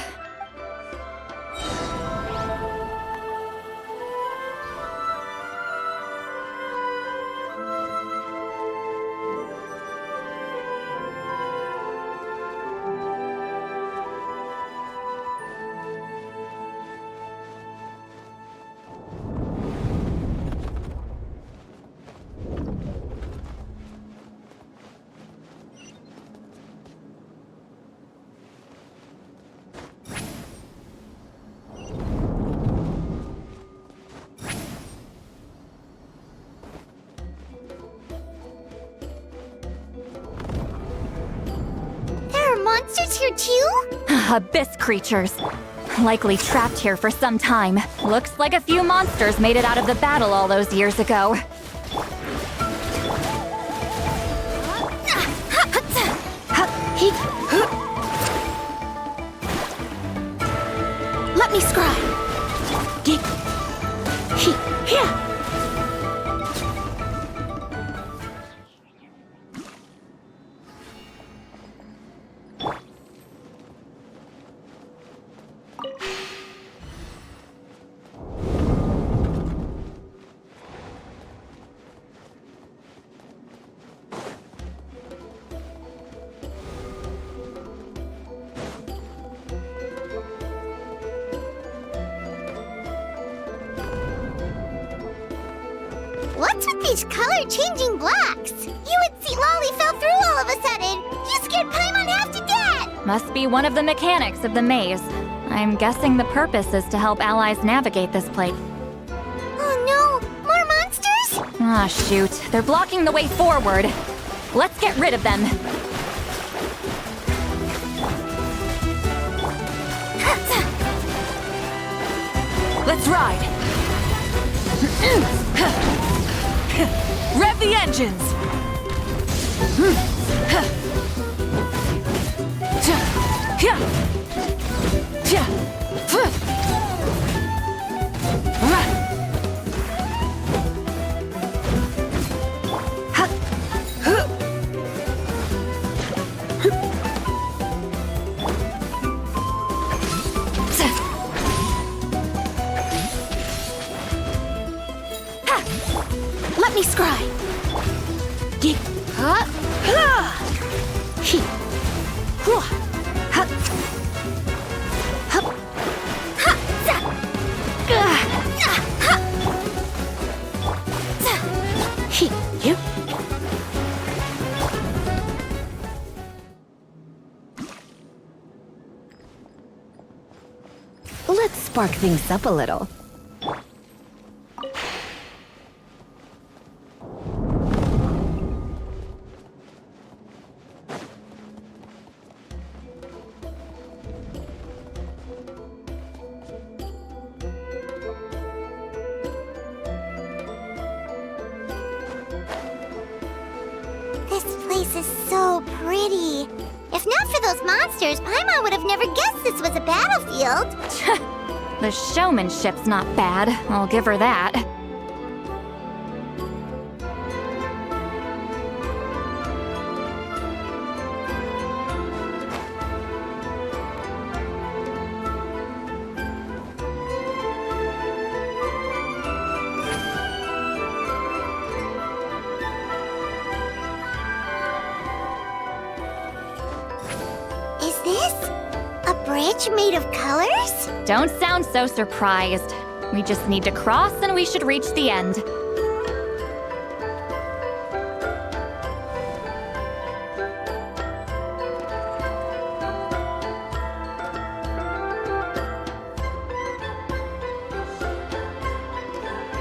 Monsters here too? Abyss creatures. Likely trapped here for some time. Looks like a few monsters made it out of the battle all those years ago. Let me scry. Here. What's with these color-changing blocks? You and Sweet Lolly fell through all of a sudden. You scared Paimon half to death. Must be one of the mechanics of the maze. I'm guessing the purpose is to help allies navigate this place. Oh no! More monsters? Ah, shoot. They're blocking the way forward. Let's get rid of them. Let's ride! Rev the engines! Let me scry. Let's spark things up a little. This place is so pretty. If not for those monsters, Paimon would have never guessed this was a battlefield. The showmanship's not bad, I'll give her that. Is this a bridge made of colors? Don't sound so surprised. We just need to cross and we should reach the end.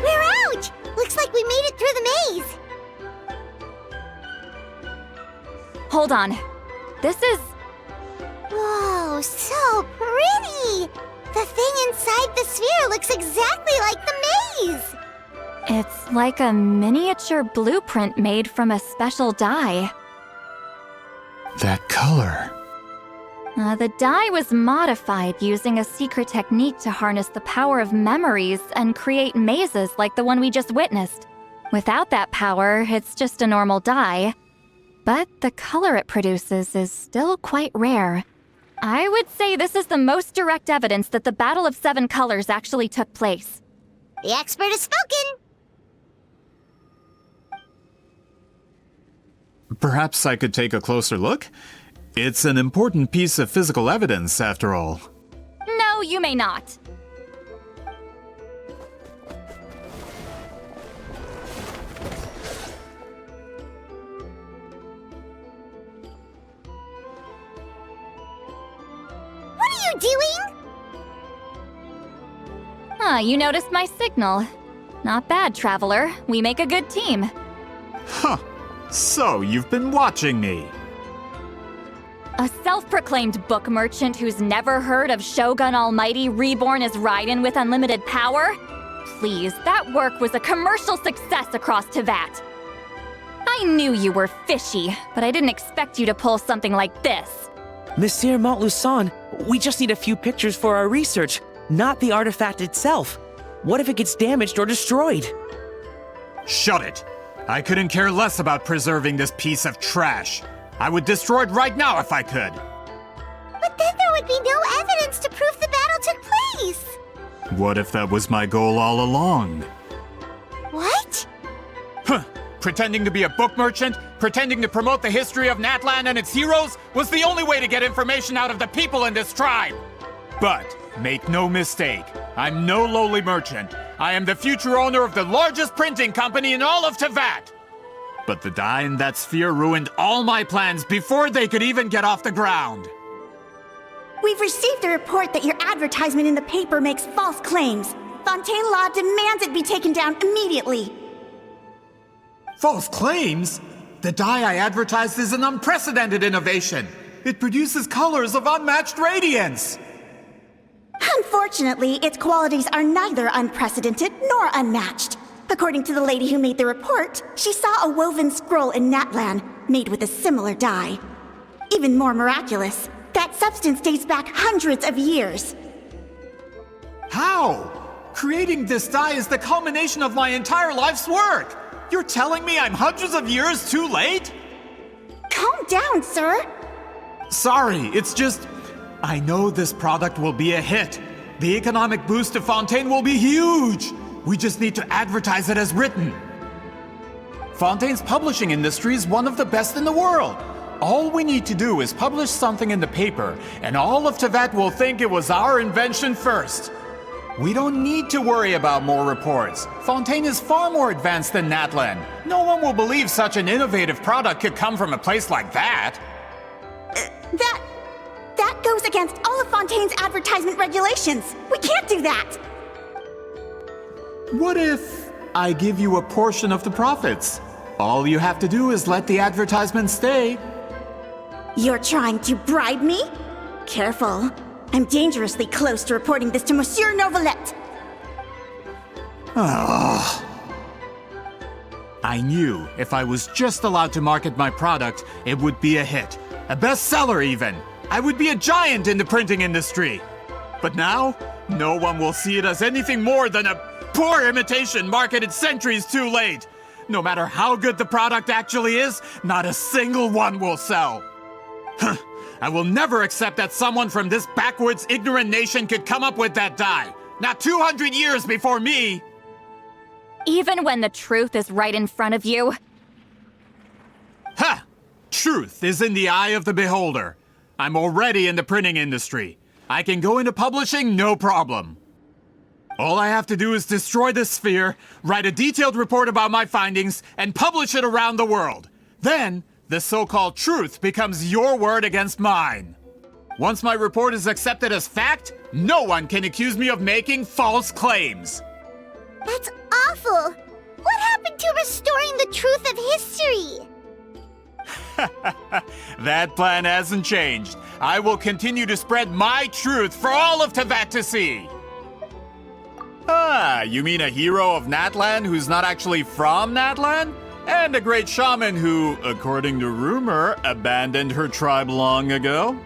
We're out! Looks like we made it through the maze. Hold on. This is... Whoa, so pretty! The thing inside the sphere looks exactly like the maze! It's like a miniature blueprint made from a special dye. That color. The dye was modified using a secret technique to harness the power of memories and create mazes like the one we just witnessed. Without that power, it's just a normal dye. But the color it produces is still quite rare. I would say this is the most direct evidence that the Battle of Seven Colors actually took place. The expert has spoken! Perhaps I could take a closer look? It's an important piece of physical evidence, after all. No, you may not. What are you doing? You noticed my signal. Not bad, Traveler. We make a good team. Huh. So, you've been watching me. A self-proclaimed book merchant who's never heard of Shogun Almighty reborn as Raiden with unlimited power? Please, that work was a commercial success across Teyvat. I knew you were fishy, but I didn't expect you to pull something like this. Monsieur Montluçon, we just need a few pictures for our research, not the artifact itself. What if it gets damaged or destroyed? Shut it! I couldn't care less about preserving this piece of trash. I would destroy it right now if I could. But then there would be no evidence to prove the battle took place. What if that was my goal all along? What? Huh. Pretending to be a book merchant, pretending to promote the history of Natlan and its heroes, was the only way to get information out of the people in this tribe. But, make no mistake, I'm no lowly merchant. I am the future owner of the largest printing company in all of Teyvat. But the dye in that sphere ruined all my plans before they could even get off the ground. We've received a report that your advertisement in the paper makes false claims. Fontaine Law demands it be taken down immediately. False claims? The dye I advertised is an unprecedented innovation. It produces colors of unmatched radiance. Unfortunately, its qualities are neither unprecedented nor unmatched. According to the lady who made the report, she saw a woven scroll in Natlan made with a similar dye. Even more miraculous, that substance dates back hundreds of years. How? Creating this dye is the culmination of my entire life's work. You're telling me I'm hundreds of years too late? Calm down, sir. Sorry, it's just... I know this product will be a hit. The economic boost to Fontaine will be huge. We just need to advertise it as written. Fontaine's publishing industry is one of the best in the world. All we need to do is publish something in the paper, and all of Teyvat will think it was our invention first. We don't need to worry about more reports. Fontaine is far more advanced than Natlan. No one will believe such an innovative product could come from a place like that. That That goes against all of Fontaine's advertisement regulations. We can't do that. What if I give you a portion of the profits? All you have to do is let the advertisement stay. You're trying to bribe me? Careful. I'm dangerously close to reporting this to Monsieur Novelette. Oh. I knew if I was just allowed to market my product, it would be a hit. A bestseller even. I would be a giant in the printing industry. But now, no one will see it as anything more than a poor imitation marketed centuries too late. No matter how good the product actually is, not a single one will sell. I will never accept that someone from this backwoods, ignorant nation could come up with that dye. Not 200 years before me! Even when the truth is right in front of you? Ha! Truth is in the eye of the beholder. I'm already in the printing industry. I can go into publishing, no problem. All I have to do is destroy the sphere, write a detailed report about my findings, and publish it around the world. Then, the so-called truth becomes your word against mine. Once my report is accepted as fact, no one can accuse me of making false claims. That's awful. What happened to restoring the truth of history? That plan hasn't changed. I will continue to spread my truth for all of Teyvat to see. Ah, you mean a hero of Natlan who's not actually from Natlan? And a great shaman who, according to rumor, abandoned her tribe long ago?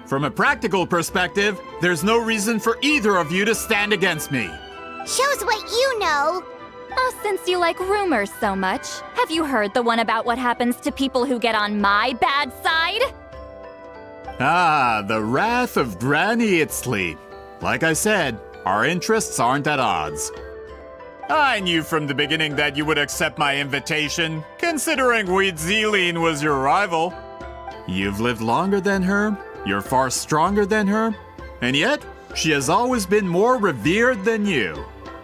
From a practical perspective, there's no reason for either of you to stand against me. Shows what you know. Oh, since you like rumors so much, have you heard the one about what happens to people who get on my bad side? Ah, the wrath of Granny Itzley. Like I said, our interests aren't at odds. I knew from the beginning that you would accept my invitation, considering Huitziline was your rival. You've lived longer than her, you're far stronger than her, and yet, she has always been more revered than you.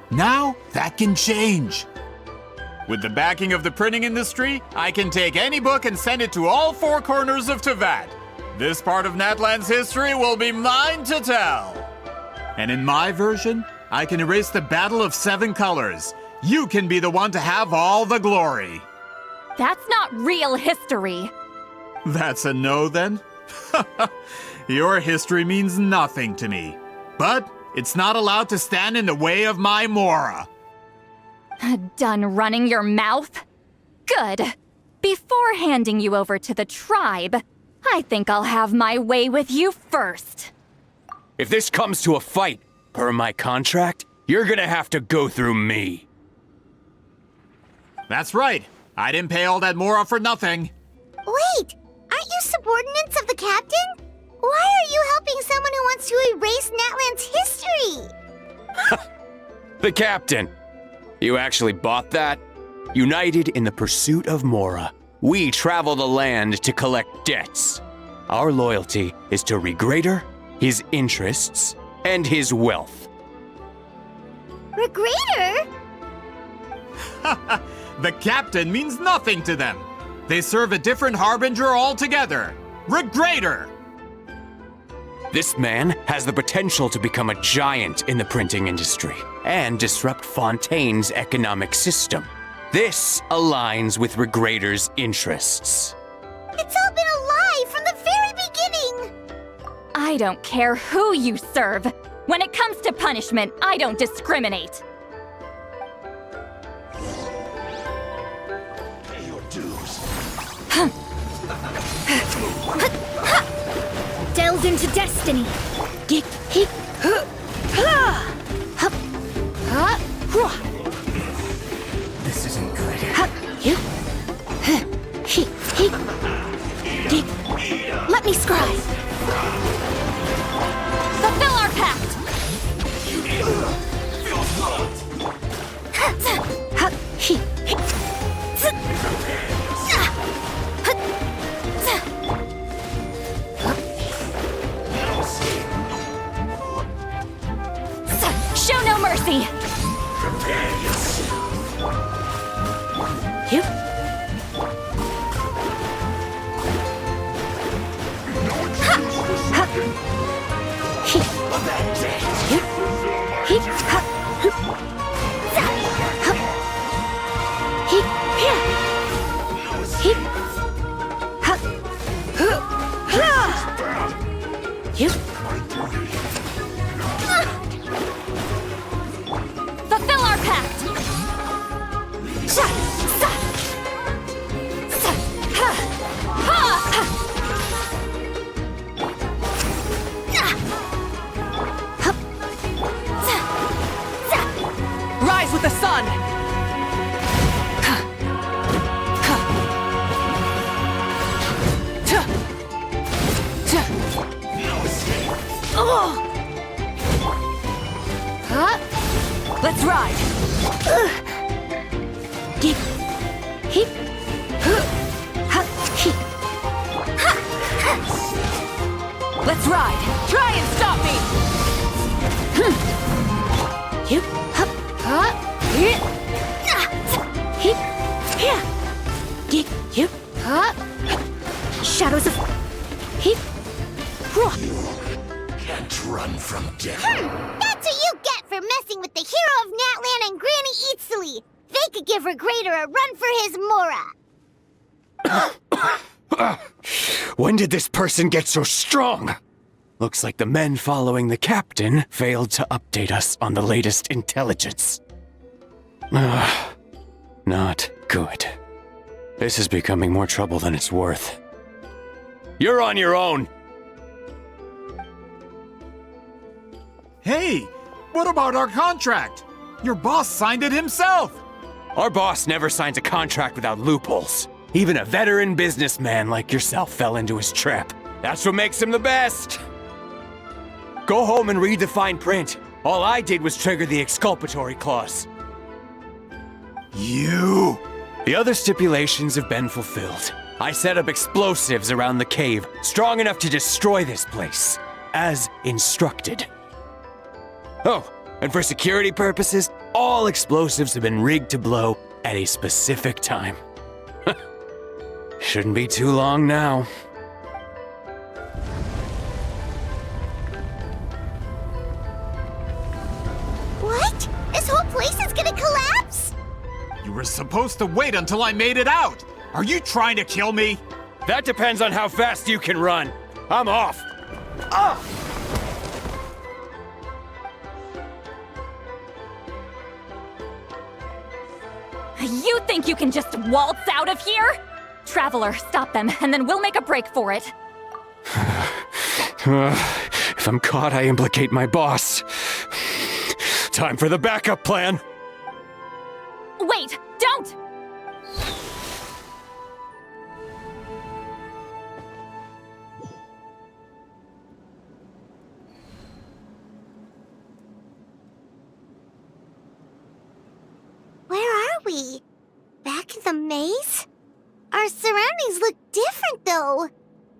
Now, that can change. With the backing of the printing industry, I can take any book and send it to all four corners of Teyvat. This part of Natlan's history will be mine to tell. And in my version, I can erase the Battle of 7 Colors. You can be the one to have all the glory. That's not real history. That's a no then? Your history means nothing to me. But it's not allowed to stand in the way of my Mora. Done running your mouth? Good. Before handing you over to the tribe, I think I'll have my way with you first. If this comes to a fight, per my contract, you're gonna have to go through me. That's right. I didn't pay all that Mora for nothing. Wait, aren't you subordinates of the captain? Why are you helping someone who wants to erase Natlan's history? The captain. You actually bought that? United in the pursuit of Mora, we travel the land to collect debts. Our loyalty is to Regreator, his interests, and his wealth. Regreator? The captain means nothing to them. They serve a different harbinger altogether. Regreator! This man has the potential to become a giant in the printing industry and disrupt Fontaine's economic system. This aligns with Regreator's interests. It's all been a lie from the very beginning! I don't care who you serve. When it comes to punishment, I don't discriminate. Pay your dues. Delved into destiny. This isn't good. Let me scribe. Fulfill our pact! Show no mercy! Prepare yourself. You? No excuse for Fulfill our pact! Rise with the sun! Let's ride! Let's ride! Try and stop me! Shadows of... Can't run from death. That's what you get for messing with the hero of Natlan and Granny Eatsley. They could give Regrator a run for his Mora. When did this person get so strong? Looks like the men following the captain failed to update us on the latest intelligence. Not good. This is becoming more trouble than it's worth. You're on your own! Hey, what about our contract? Your boss signed it himself! Our boss never signs a contract without loopholes. Even a veteran businessman like yourself fell into his trap. That's what makes him the best! Go home and read the fine print. All I did was trigger the exculpatory clause. You! The other stipulations have been fulfilled. I set up explosives around the cave, strong enough to destroy this place, as instructed. Oh, and for security purposes, all explosives have been rigged to blow at a specific time. Shouldn't be too long now. What? This whole place is gonna collapse? You were supposed to wait until I made it out! Are you trying to kill me? That depends on how fast you can run. I'm off. Ah! You think you can just waltz out of here? Traveler, stop them, and then we'll make a break for it. If I'm caught, I implicate my boss. Time for the backup plan. Wait, don't! Where are we? Back in the maze? Our surroundings look different, though.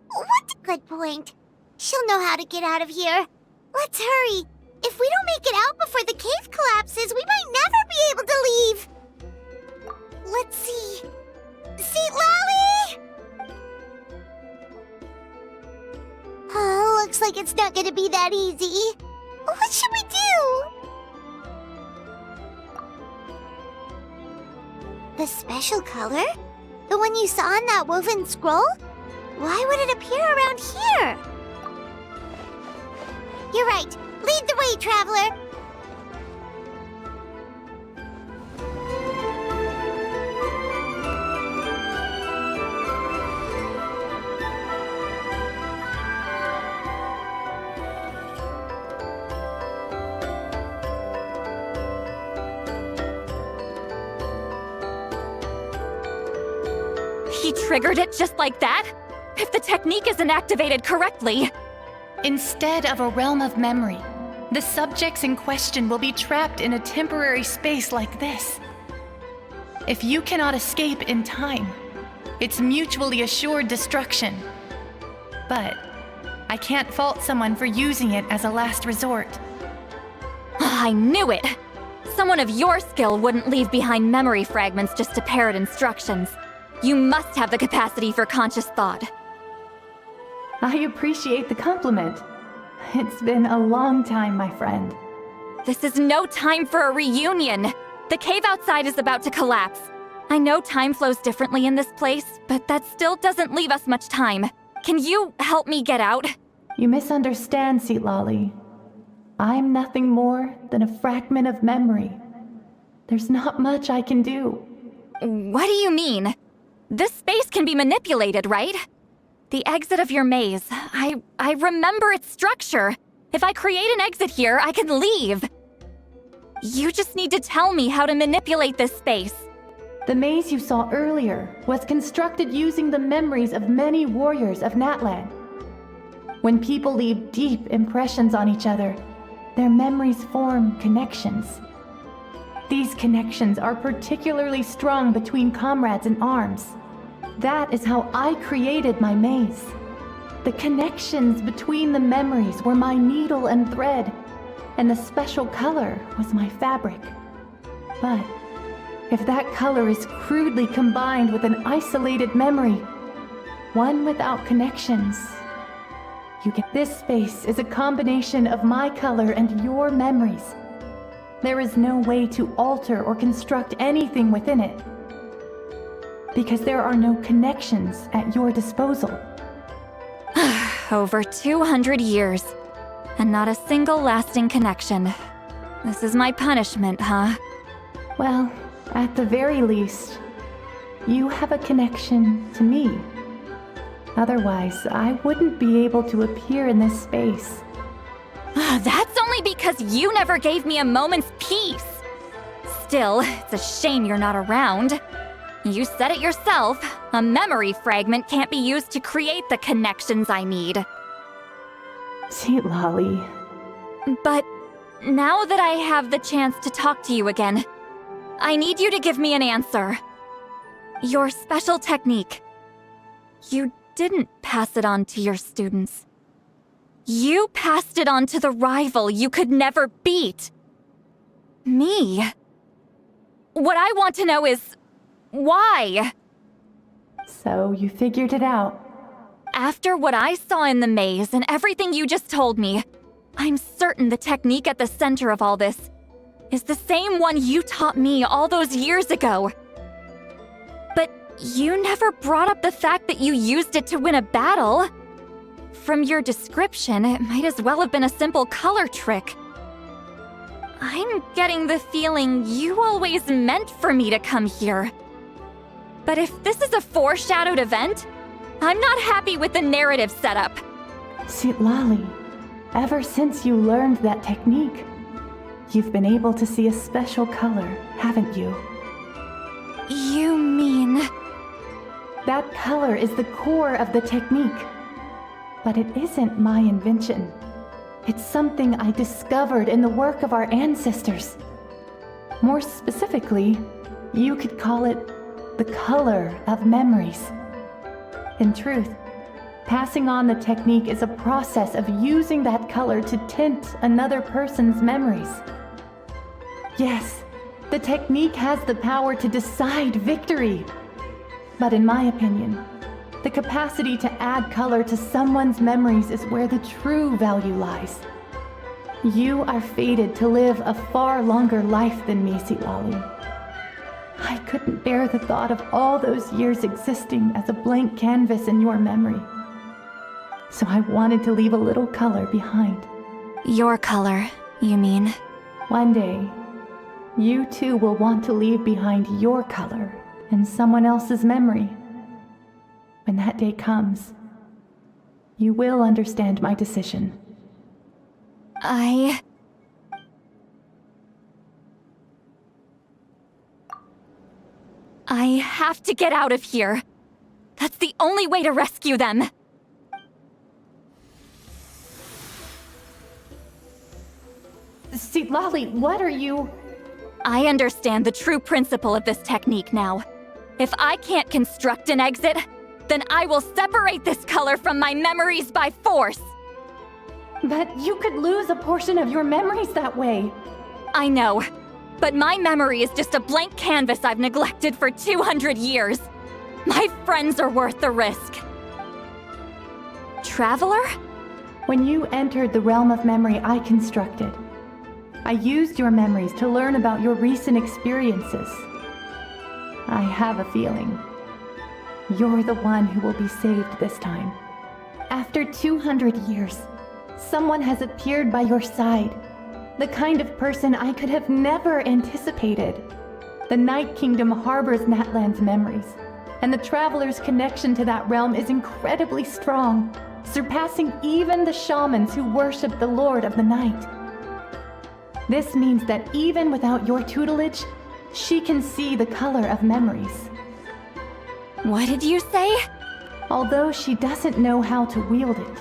What's a good point? She'll know how to get out of here. Let's hurry. If we don't make it out before the cave collapses, we might never be able to leave. Let's see. Seat Lally! Oh, looks like it's not gonna be that easy. What should we do? The special color? The one you saw in that woven scroll? Why would it appear around here? You're right. Lead the way, traveler. He triggered it just like that? If the technique isn't activated correctly... Instead of a realm of memory, the subjects in question will be trapped in a temporary space like this. If you cannot escape in time, it's mutually assured destruction. But I can't fault someone for using it as a last resort. I knew it! Someone of your skill wouldn't leave behind memory fragments just to parrot instructions. You must have the capacity for conscious thought. I appreciate the compliment. It's been a long time, my friend. This is no time for a reunion. The cave outside is about to collapse. I know time flows differently in this place, but that still doesn't leave us much time. Can you help me get out? You misunderstand, Citlali. I'm nothing more than a fragment of memory. There's not much I can do. What do you mean? This space can be manipulated, right? The exit of your maze. I remember its structure. If I create an exit here, I can leave. You just need to tell me how to manipulate this space. The maze you saw earlier was constructed using the memories of many warriors of Natlan. When people leave deep impressions on each other, their memories form connections. These connections are particularly strong between comrades in arms. That is how I created my maze. The connections between the memories were my needle and thread, and the special color was my fabric. But if that color is crudely combined with an isolated memory, one without connections, you get this space is a combination of my color and your memories. There is no way to alter or construct anything within it, because there are no connections at your disposal. Over 200 years, and not a single lasting connection. This is my punishment, huh? Well, at the very least, you have a connection to me. Otherwise, I wouldn't be able to appear in this space. That's only because you never gave me a moment's peace. Still, it's a shame you're not around. You said it yourself. A memory fragment can't be used to create the connections I need. Citlali. But now that I have the chance to talk to you again, I need you to give me an answer. Your special technique. You didn't pass it on to your students. You passed it on to the rival you could never beat. Me. What I want to know is, why? So you figured it out. After what I saw in the maze and everything you just told me, I'm certain the technique at the center of all this is the same one you taught me all those years ago. But you never brought up the fact that you used it to win a battle. From your description, it might as well have been a simple color trick. I'm getting the feeling you always meant for me to come here. But if this is a foreshadowed event, I'm not happy with the narrative setup. Citlali, ever since you learned that technique, you've been able to see a special color, haven't you? You mean... That color is the core of the technique. But it isn't my invention. It's something I discovered in the work of our ancestors. More specifically, you could call it the color of memories. In truth, passing on the technique is a process of using that color to tint another person's memories. Yes, the technique has the power to decide victory. But in my opinion, the capacity to add color to someone's memories is where the true value lies. You are fated to live a far longer life than me, Citlali. I couldn't bear the thought of all those years existing as a blank canvas in your memory. So I wanted to leave a little color behind. Your color, you mean? One day, you too will want to leave behind your color in someone else's memory. When that day comes, you will understand my decision. I have to get out of here. That's the only way to rescue them. Citlali, what are you... I understand the true principle of this technique now. If I can't construct an exit, then I will separate this color from my memories by force. But you could lose a portion of your memories that way. I know, but my memory is just a blank canvas I've neglected for 200 years. My friends are worth the risk. Traveler? When you entered the realm of memory I constructed, I used your memories to learn about your recent experiences. I have a feeling you're the one who will be saved this time. After 200 years, someone has appeared by your side. The kind of person I could have never anticipated. The Night Kingdom harbors Natlan's memories, and the Traveler's connection to that realm is incredibly strong, surpassing even the shamans who worship the Lord of the Night. This means that even without your tutelage, she can see the color of memories. What did you say? Although she doesn't know how to wield it,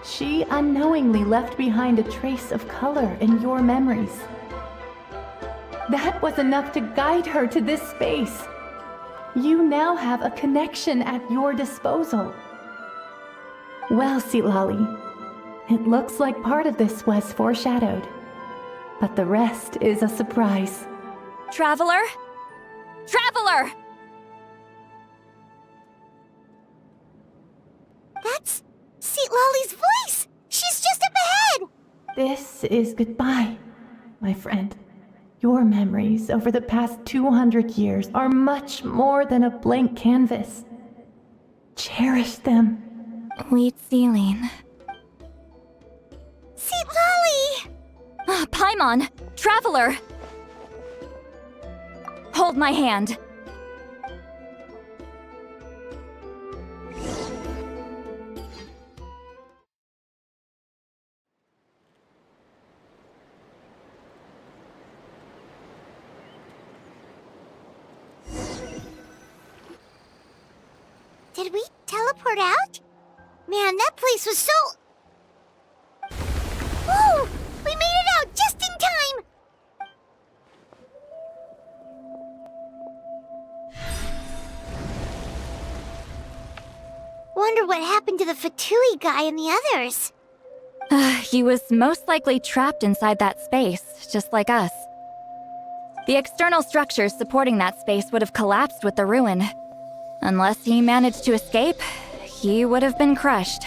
she unknowingly left behind a trace of color in your memories. That was enough to guide her to this space. You now have a connection at your disposal. Well, Sitlali, it looks like part of this was foreshadowed, but the rest is a surprise. Traveler? Traveler! That's Sitlali's voice! She's just up ahead! This is goodbye, my friend. Your memories over the past 200 years are much more than a blank canvas. Cherish them. Wheat ceiling. Sitlali! Paimon! Traveler! Hold my hand. Did we teleport out? Man, that place was so... Whoa! We made it out just in time! Wonder what happened to the Fatui guy and the others. He was most likely trapped inside that space, just like us. The external structures supporting that space would have collapsed with the ruin. Unless he managed to escape, he would have been crushed.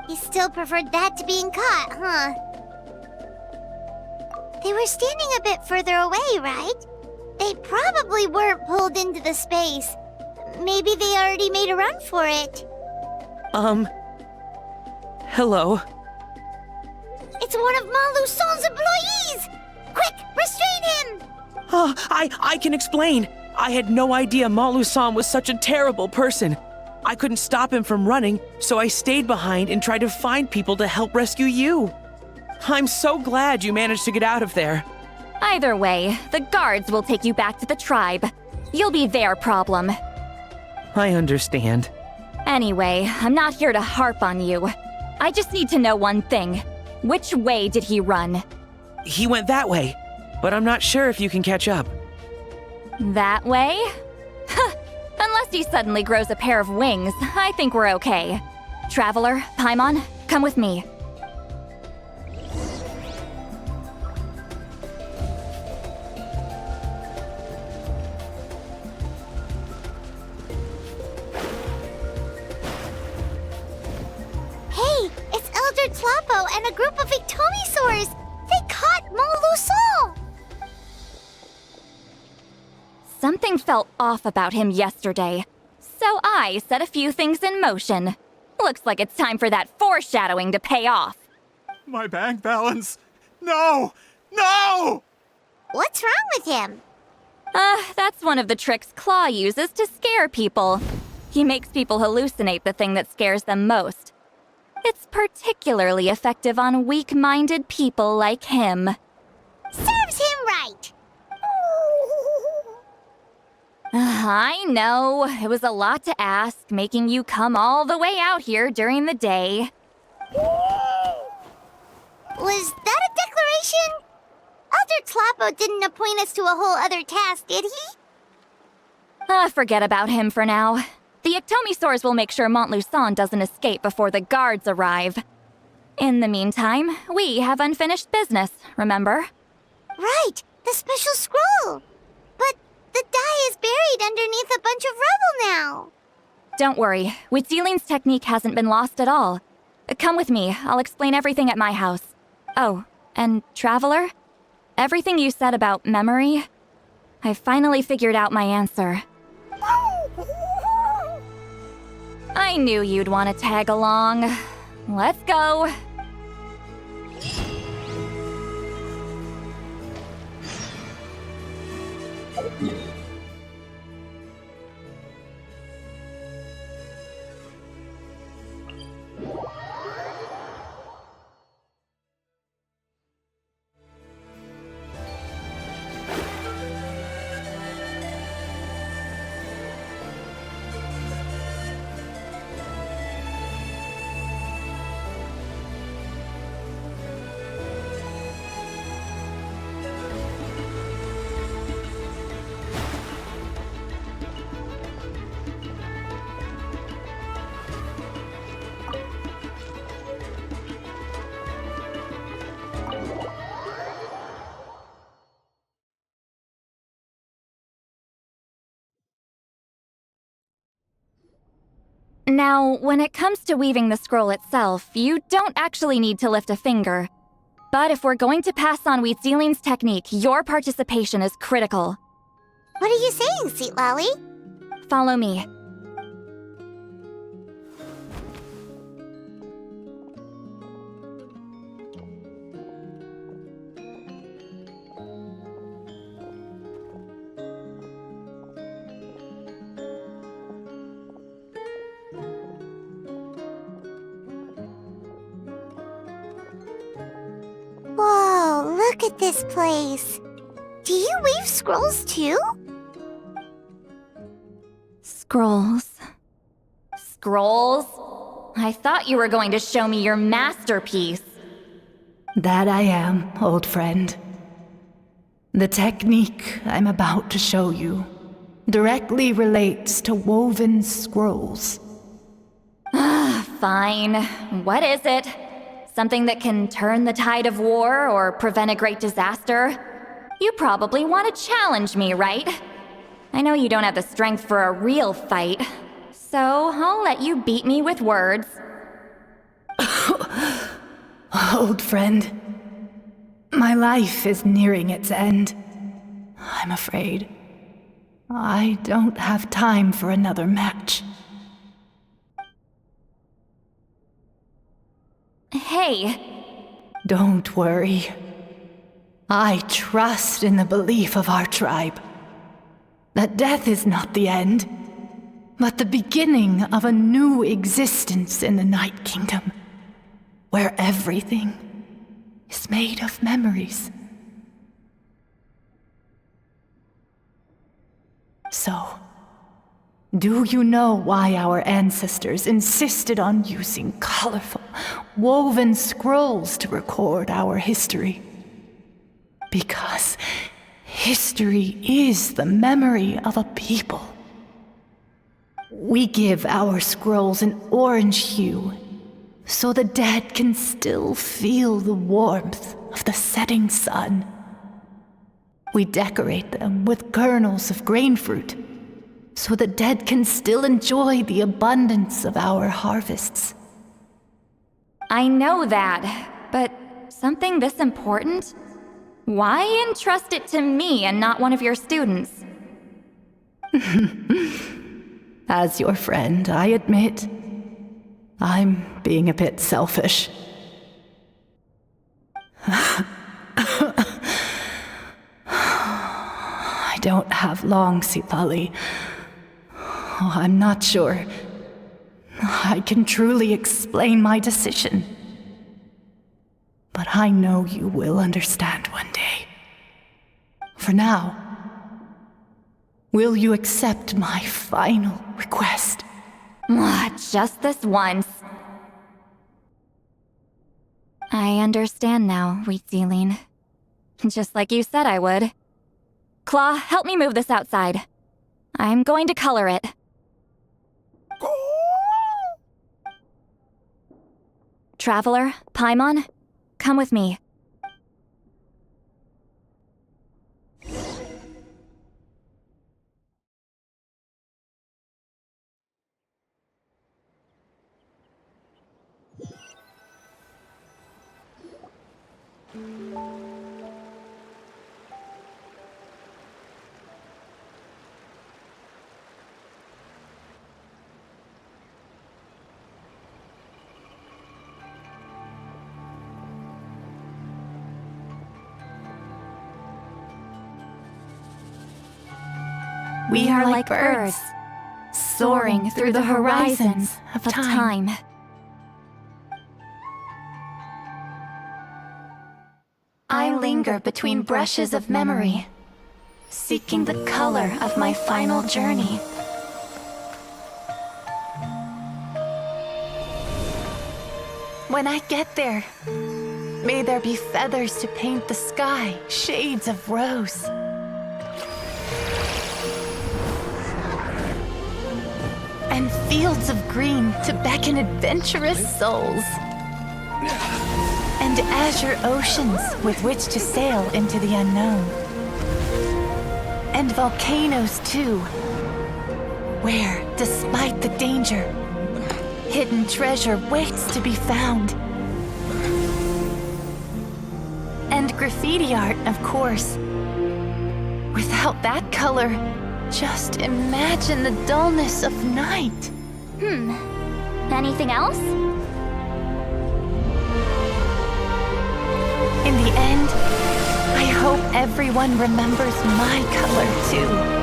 He still preferred that to being caught, huh? They were standing a bit further away, right? They probably weren't pulled into the space. Maybe they already made a run for it. Hello? It's one of Malu Son's employees! Quick, restrain him! Oh, I can explain. I had no idea Malu-san was such a terrible person. I couldn't stop him from running, so I stayed behind and tried to find people to help rescue you. I'm so glad you managed to get out of there. Either way, the guards will take you back to the tribe. You'll be their problem. I understand. Anyway, I'm not here to harp on you. I just need to know one thing. Which way did he run? He went that way, but I'm not sure if you can catch up. That way? Unless he suddenly grows a pair of wings, I think we're okay. Traveler, Paimon, come with me. Hey, it's Elder Tlapo and a group of Ictomisaurs! They caught Malu-san! Something felt off about him yesterday, so I set a few things in motion. Looks like it's time for that foreshadowing to pay off. My bank balance! No! No! What's wrong with him? That's one of the tricks Claw uses to scare people. He makes people hallucinate the thing that scares them most. It's particularly effective on weak-minded people like him. Serves him right! I know, it was a lot to ask, making you come all the way out here during the day. Was that a declaration? Elder Tlapo didn't appoint us to a whole other task, did he? Forget about him for now. The Ictomisaurs will make sure Montluçon doesn't escape before the guards arrive. In the meantime, we have unfinished business, remember? Right, the special scroll! But the die is buried underneath a bunch of rubble now. Don't worry, Wheatzeline's technique hasn't been lost at all. Come with me, I'll explain everything at my house. Oh, and Traveler? Everything you said about memory? I finally figured out my answer. I knew you'd want to tag along. Let's go. Now, when it comes to weaving the scroll itself, you don't actually need to lift a finger. But if we're going to pass on Wheatzeline's technique, your participation is critical. What are you saying, Sweet Lolly? Follow me. Whoa, look at this place. Do you weave scrolls too? Scrolls. Scrolls? I thought you were going to show me your masterpiece. That I am, old friend. The technique I'm about to show you directly relates to woven scrolls. Fine. What is it? Something that can turn the tide of war or prevent a great disaster? You probably want to challenge me, right? I know you don't have the strength for a real fight, so I'll let you beat me with words. Old friend, my life is nearing its end. I'm afraid I don't have time for another match. Hey. Don't worry. I trust in the belief of our tribe that death is not the end, but the beginning of a new existence in the Night Kingdom, where everything is made of memories. So, do you know why our ancestors insisted on using colorful, woven scrolls to record our history? Because history is the memory of a people. We give our scrolls an orange hue, so the dead can still feel the warmth of the setting sun. We decorate them with kernels of grain fruit, so the dead can still enjoy the abundance of our harvests. I know that, but something this important? Why entrust it to me and not one of your students? As your friend, I admit, I'm being a bit selfish. I don't have long, Sipali. I'm not sure I can truly explain my decision. But I know you will understand one day. For now, will you accept my final request? Just this once. I understand now, Wheatzeline. Just like you said I would. Claw, help me move this outside. I'm going to color it. Traveler, Paimon, come with me. We are like birds, soaring through the horizons of time. I linger between brushes of memory, seeking the color of my final journey. When I get there, may there be feathers to paint the sky, shades of rose. And fields of green to beckon adventurous souls. And azure oceans with which to sail into the unknown. And volcanoes too, where, despite the danger, hidden treasure waits to be found. And graffiti art, of course. Without that color, just imagine the dullness of night. Anything else? In the end, I hope everyone remembers my color too.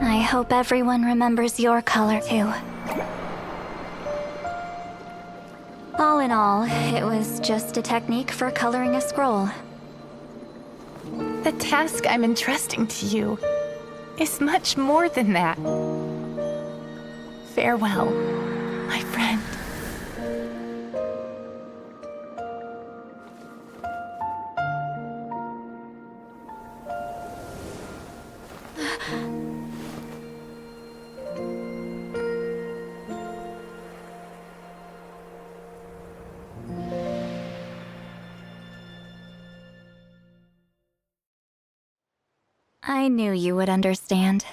I hope everyone remembers your color too. All in all, it was just a technique for coloring a scroll. The task I'm entrusting to you is much more than that. Farewell, my friend. I knew you would understand.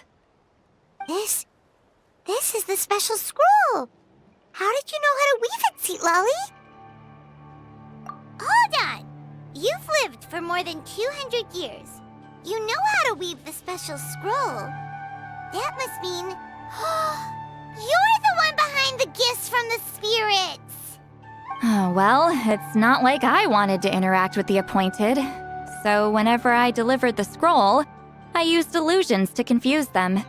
This is the special scroll. How did you know how to weave it, Seat Lolly? Hold on. You've lived for more than 200 years. You know how to weave the special scroll. That must mean you're the one behind the gifts from the spirits. Oh, well, it's not like I wanted to interact with the appointed. So whenever I delivered the scroll, I used illusions to confuse them.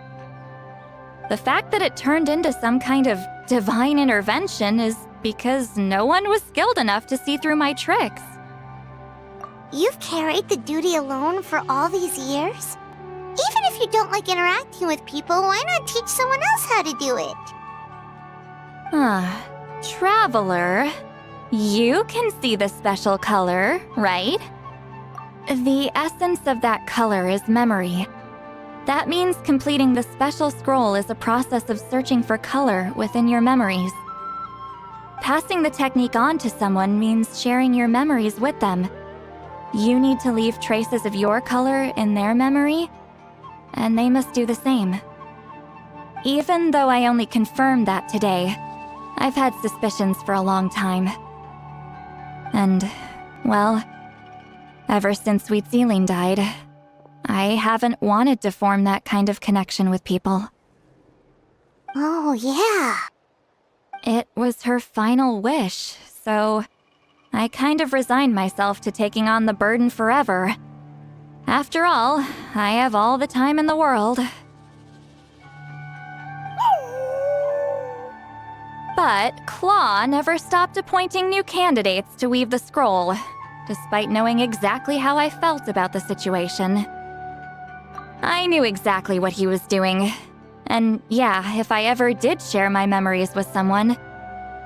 The fact that it turned into some kind of divine intervention is because no one was skilled enough to see through my tricks. You've carried the duty alone for all these years? Even if you don't like interacting with people, why not teach someone else how to do it? Traveler, you can see the special color, right? The essence of that color is memory. That means completing the special scroll is a process of searching for color within your memories. Passing the technique on to someone means sharing your memories with them. You need to leave traces of your color in their memory, and they must do the same. Even though I only confirmed that today, I've had suspicions for a long time. And, well, ever since Sweet Celine died, I haven't wanted to form that kind of connection with people. Oh, yeah. It was her final wish, so I kind of resigned myself to taking on the burden forever. After all, I have all the time in the world. But Claw never stopped appointing new candidates to weave the scroll, despite knowing exactly how I felt about the situation. I knew exactly what he was doing. And yeah, if I ever did share my memories with someone,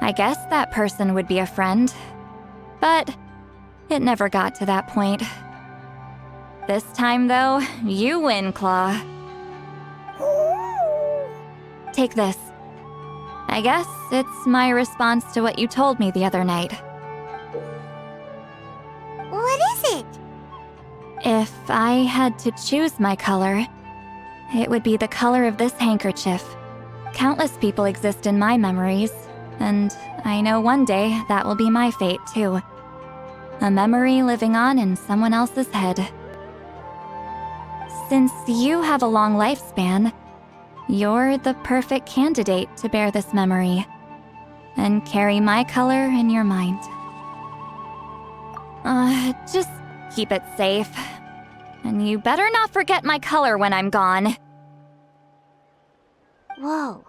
I guess that person would be a friend. But it never got to that point. This time, though, you win, Claw. Take this. I guess it's my response to what you told me the other night. What is it? If I had to choose my color, it would be the color of this handkerchief. Countless people exist in my memories, and I know one day that will be my fate, too. A memory living on in someone else's head. Since you have a long lifespan, you're the perfect candidate to bear this memory and carry my color in your mind. Just keep it safe. And you better not forget my color when I'm gone. Whoa.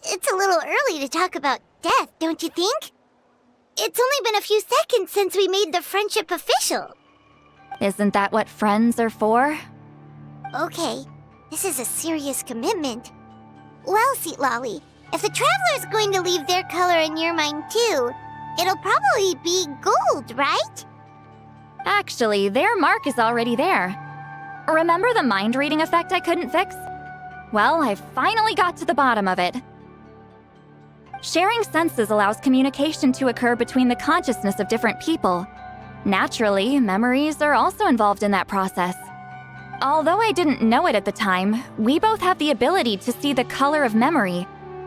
It's a little early to talk about death, don't you think? It's only been a few seconds since we made the friendship official. Isn't that what friends are for? Okay, this is a serious commitment. Well, Seat Lolly, if the Traveler's going to leave their color in your mind too, it'll probably be gold, right? Actually, their mark is already there. Remember the mind reading effect I couldn't fix? Well, I finally got to the bottom of it. Sharing senses allows communication to occur between the consciousness of different people. Naturally, memories are also involved in that process. Although I didn't know it at the time, we both have the ability to see the color of memory,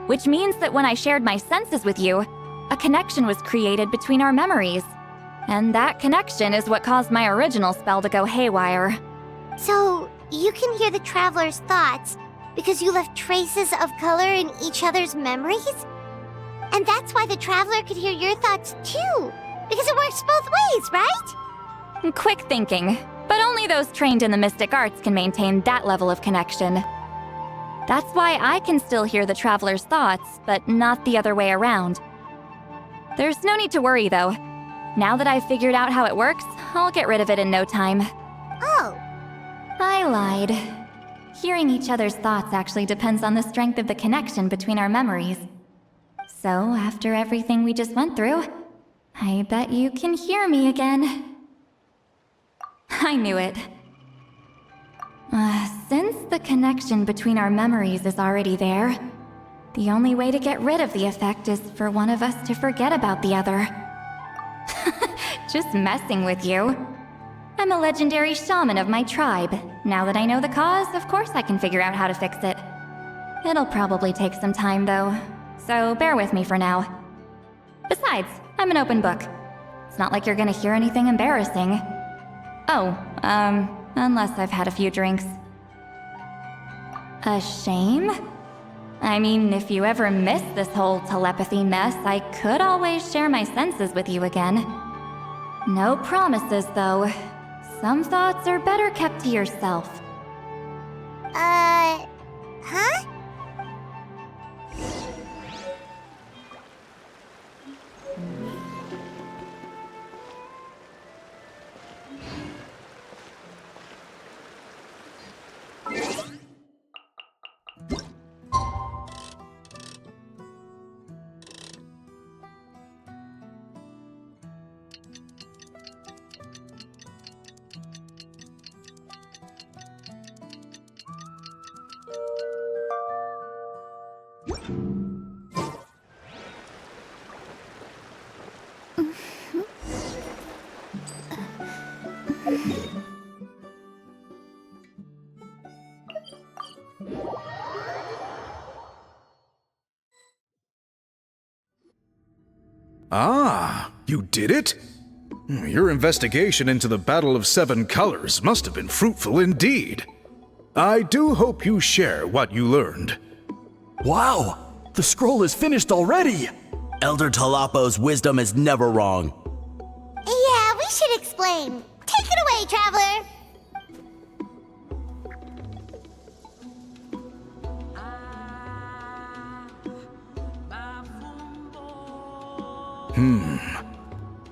which means that when I shared my senses with you, a connection was created between our memories. And that connection is what caused my original spell to go haywire. So, you can hear the Traveler's thoughts because you left traces of color in each other's memories? And that's why the Traveler could hear your thoughts too, because it works both ways, right? Quick thinking, but only those trained in the mystic arts can maintain that level of connection. That's why I can still hear the Traveler's thoughts, but not the other way around. There's no need to worry though. Now that I've figured out how it works, I'll get rid of it in no time. Oh. I lied. Hearing each other's thoughts actually depends on the strength of the connection between our memories. So, after everything we just went through, I bet you can hear me again. I knew it. Since the connection between our memories is already there, the only way to get rid of the effect is for one of us to forget about the other. Just messing with you. I'm a legendary shaman of my tribe. Now that I know the cause, of course I can figure out how to fix it. It'll probably take some time though, so bear with me for now. Besides, I'm an open book. It's not like you're gonna hear anything embarrassing. Oh, unless I've had a few drinks. A shame? I mean, if you ever miss this whole telepathy mess, I could always share my senses with you again. No promises, though. Some thoughts are better kept to yourself. Huh? Ah, you did it? Your investigation into the Battle of Seven Colors must have been fruitful indeed. I do hope you share what you learned. Wow! The scroll is finished already! Elder Talapo's wisdom is never wrong. Yeah, we should explain. Take it away, Traveler!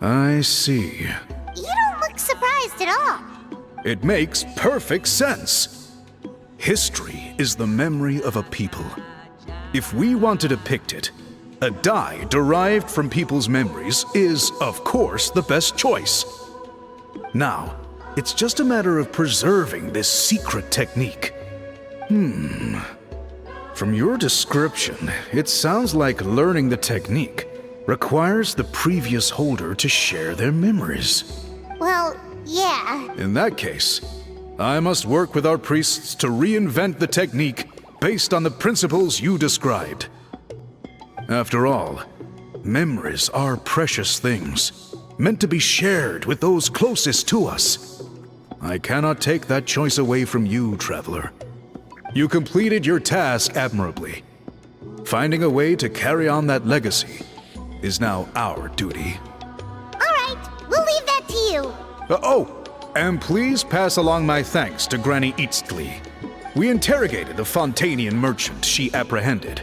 I see. You don't look surprised at all. It makes perfect sense. History is the memory of a people. If we want to depict it, a die derived from people's memories is, of course, the best choice. Now, it's just a matter of preserving this secret technique. From your description, it sounds like learning the technique requires the previous holder to share their memories. Well, yeah. In that case, I must work with our priests to reinvent the technique based on the principles you described. After all, memories are precious things, meant to be shared with those closest to us. I cannot take that choice away from you, Traveler. You completed your task admirably. Finding a way to carry on that legacy is now our duty. Alright, we'll leave that to you. And please pass along my thanks to Granny Eastly. We interrogated the Fontanian merchant she apprehended,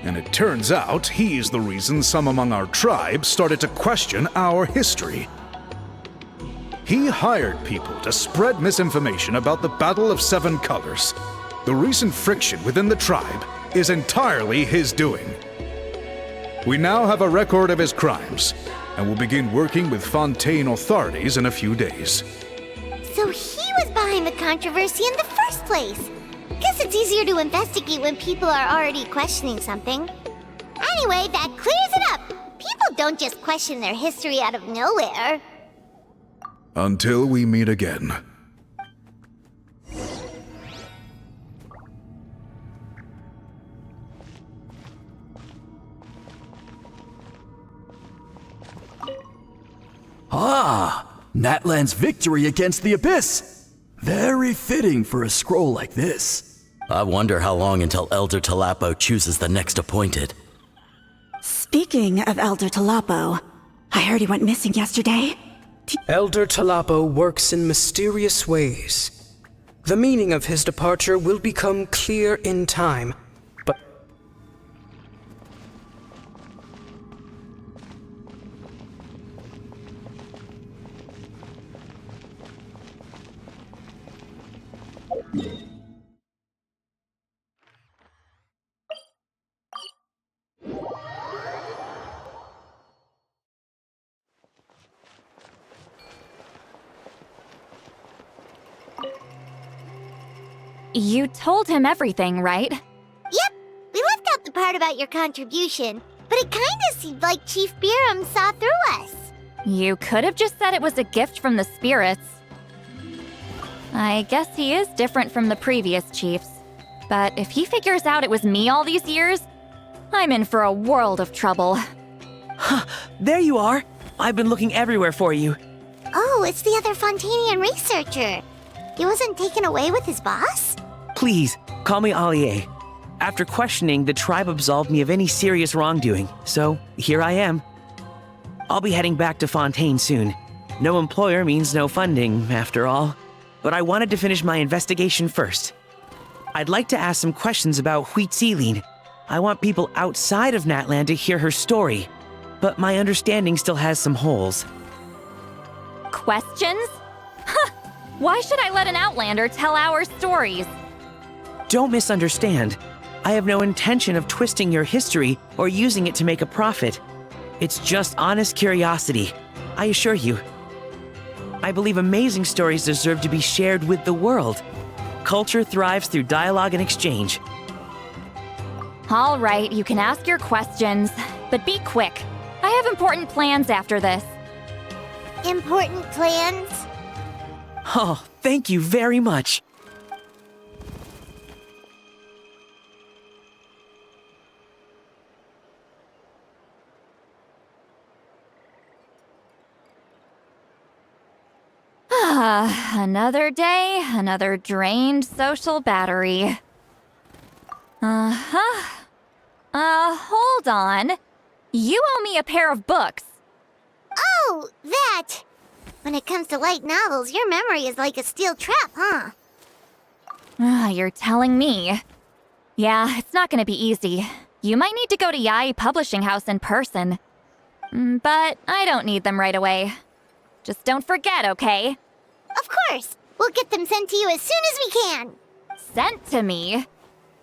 and it turns out he's the reason some among our tribe started to question our history. He hired people to spread misinformation about the Battle of Seven Colors. The recent friction within the tribe is entirely his doing. We now have a record of his crimes, and will begin working with Fontaine authorities in a few days. So he was behind the controversy in the first place. Guess it's easier to investigate when people are already questioning something. Anyway, that clears it up. People don't just question their history out of nowhere. Until we meet again. Natlan's victory against the Abyss! Very fitting for a scroll like this. I wonder how long until Elder Talapo chooses the next appointed. Speaking of Elder Talapo, I heard he went missing yesterday. Elder Talapo works in mysterious ways. The meaning of his departure will become clear in time, but... You told him everything, right? Yep, we left out the part about your contribution, but it kinda seemed like Chief Biram saw through us. You could have just said it was a gift from the spirits. I guess he is different from the previous chiefs. But if he figures out it was me all these years, I'm in for a world of trouble. There you are! I've been looking everywhere for you. Oh, it's the other Fontanian researcher. He wasn't taken away with his boss? Please, call me Allier. After questioning, the tribe absolved me of any serious wrongdoing, so here I am. I'll be heading back to Fontaine soon. No employer means no funding, after all. But I wanted to finish my investigation first. I'd like to ask some questions about Huitziline. I want people outside of Natlan to hear her story, but my understanding still has some holes. Questions? Why should I let an Outlander tell our stories? Don't misunderstand. I have no intention of twisting your history or using it to make a profit. It's just honest curiosity, I assure you. I believe amazing stories deserve to be shared with the world. Culture thrives through dialogue and exchange. All right, you can ask your questions, but be quick. I have important plans after this. Important plans? Oh, thank you very much. Another day, another drained social battery. Hold on. You owe me a pair of books. Oh, that! When it comes to light novels, your memory is like a steel trap, huh? You're telling me. Yeah, it's not gonna be easy. You might need to go to Yai Publishing House in person. But I don't need them right away. Just don't forget, okay? Of course! We'll get them sent to you as soon as we can! Sent to me?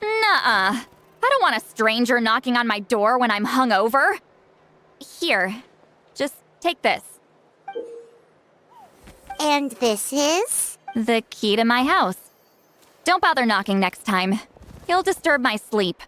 Nuh-uh. I don't want a stranger knocking on my door when I'm hungover. Here, just take this. And this is? The key to my house. Don't bother knocking next time. You'll disturb my sleep.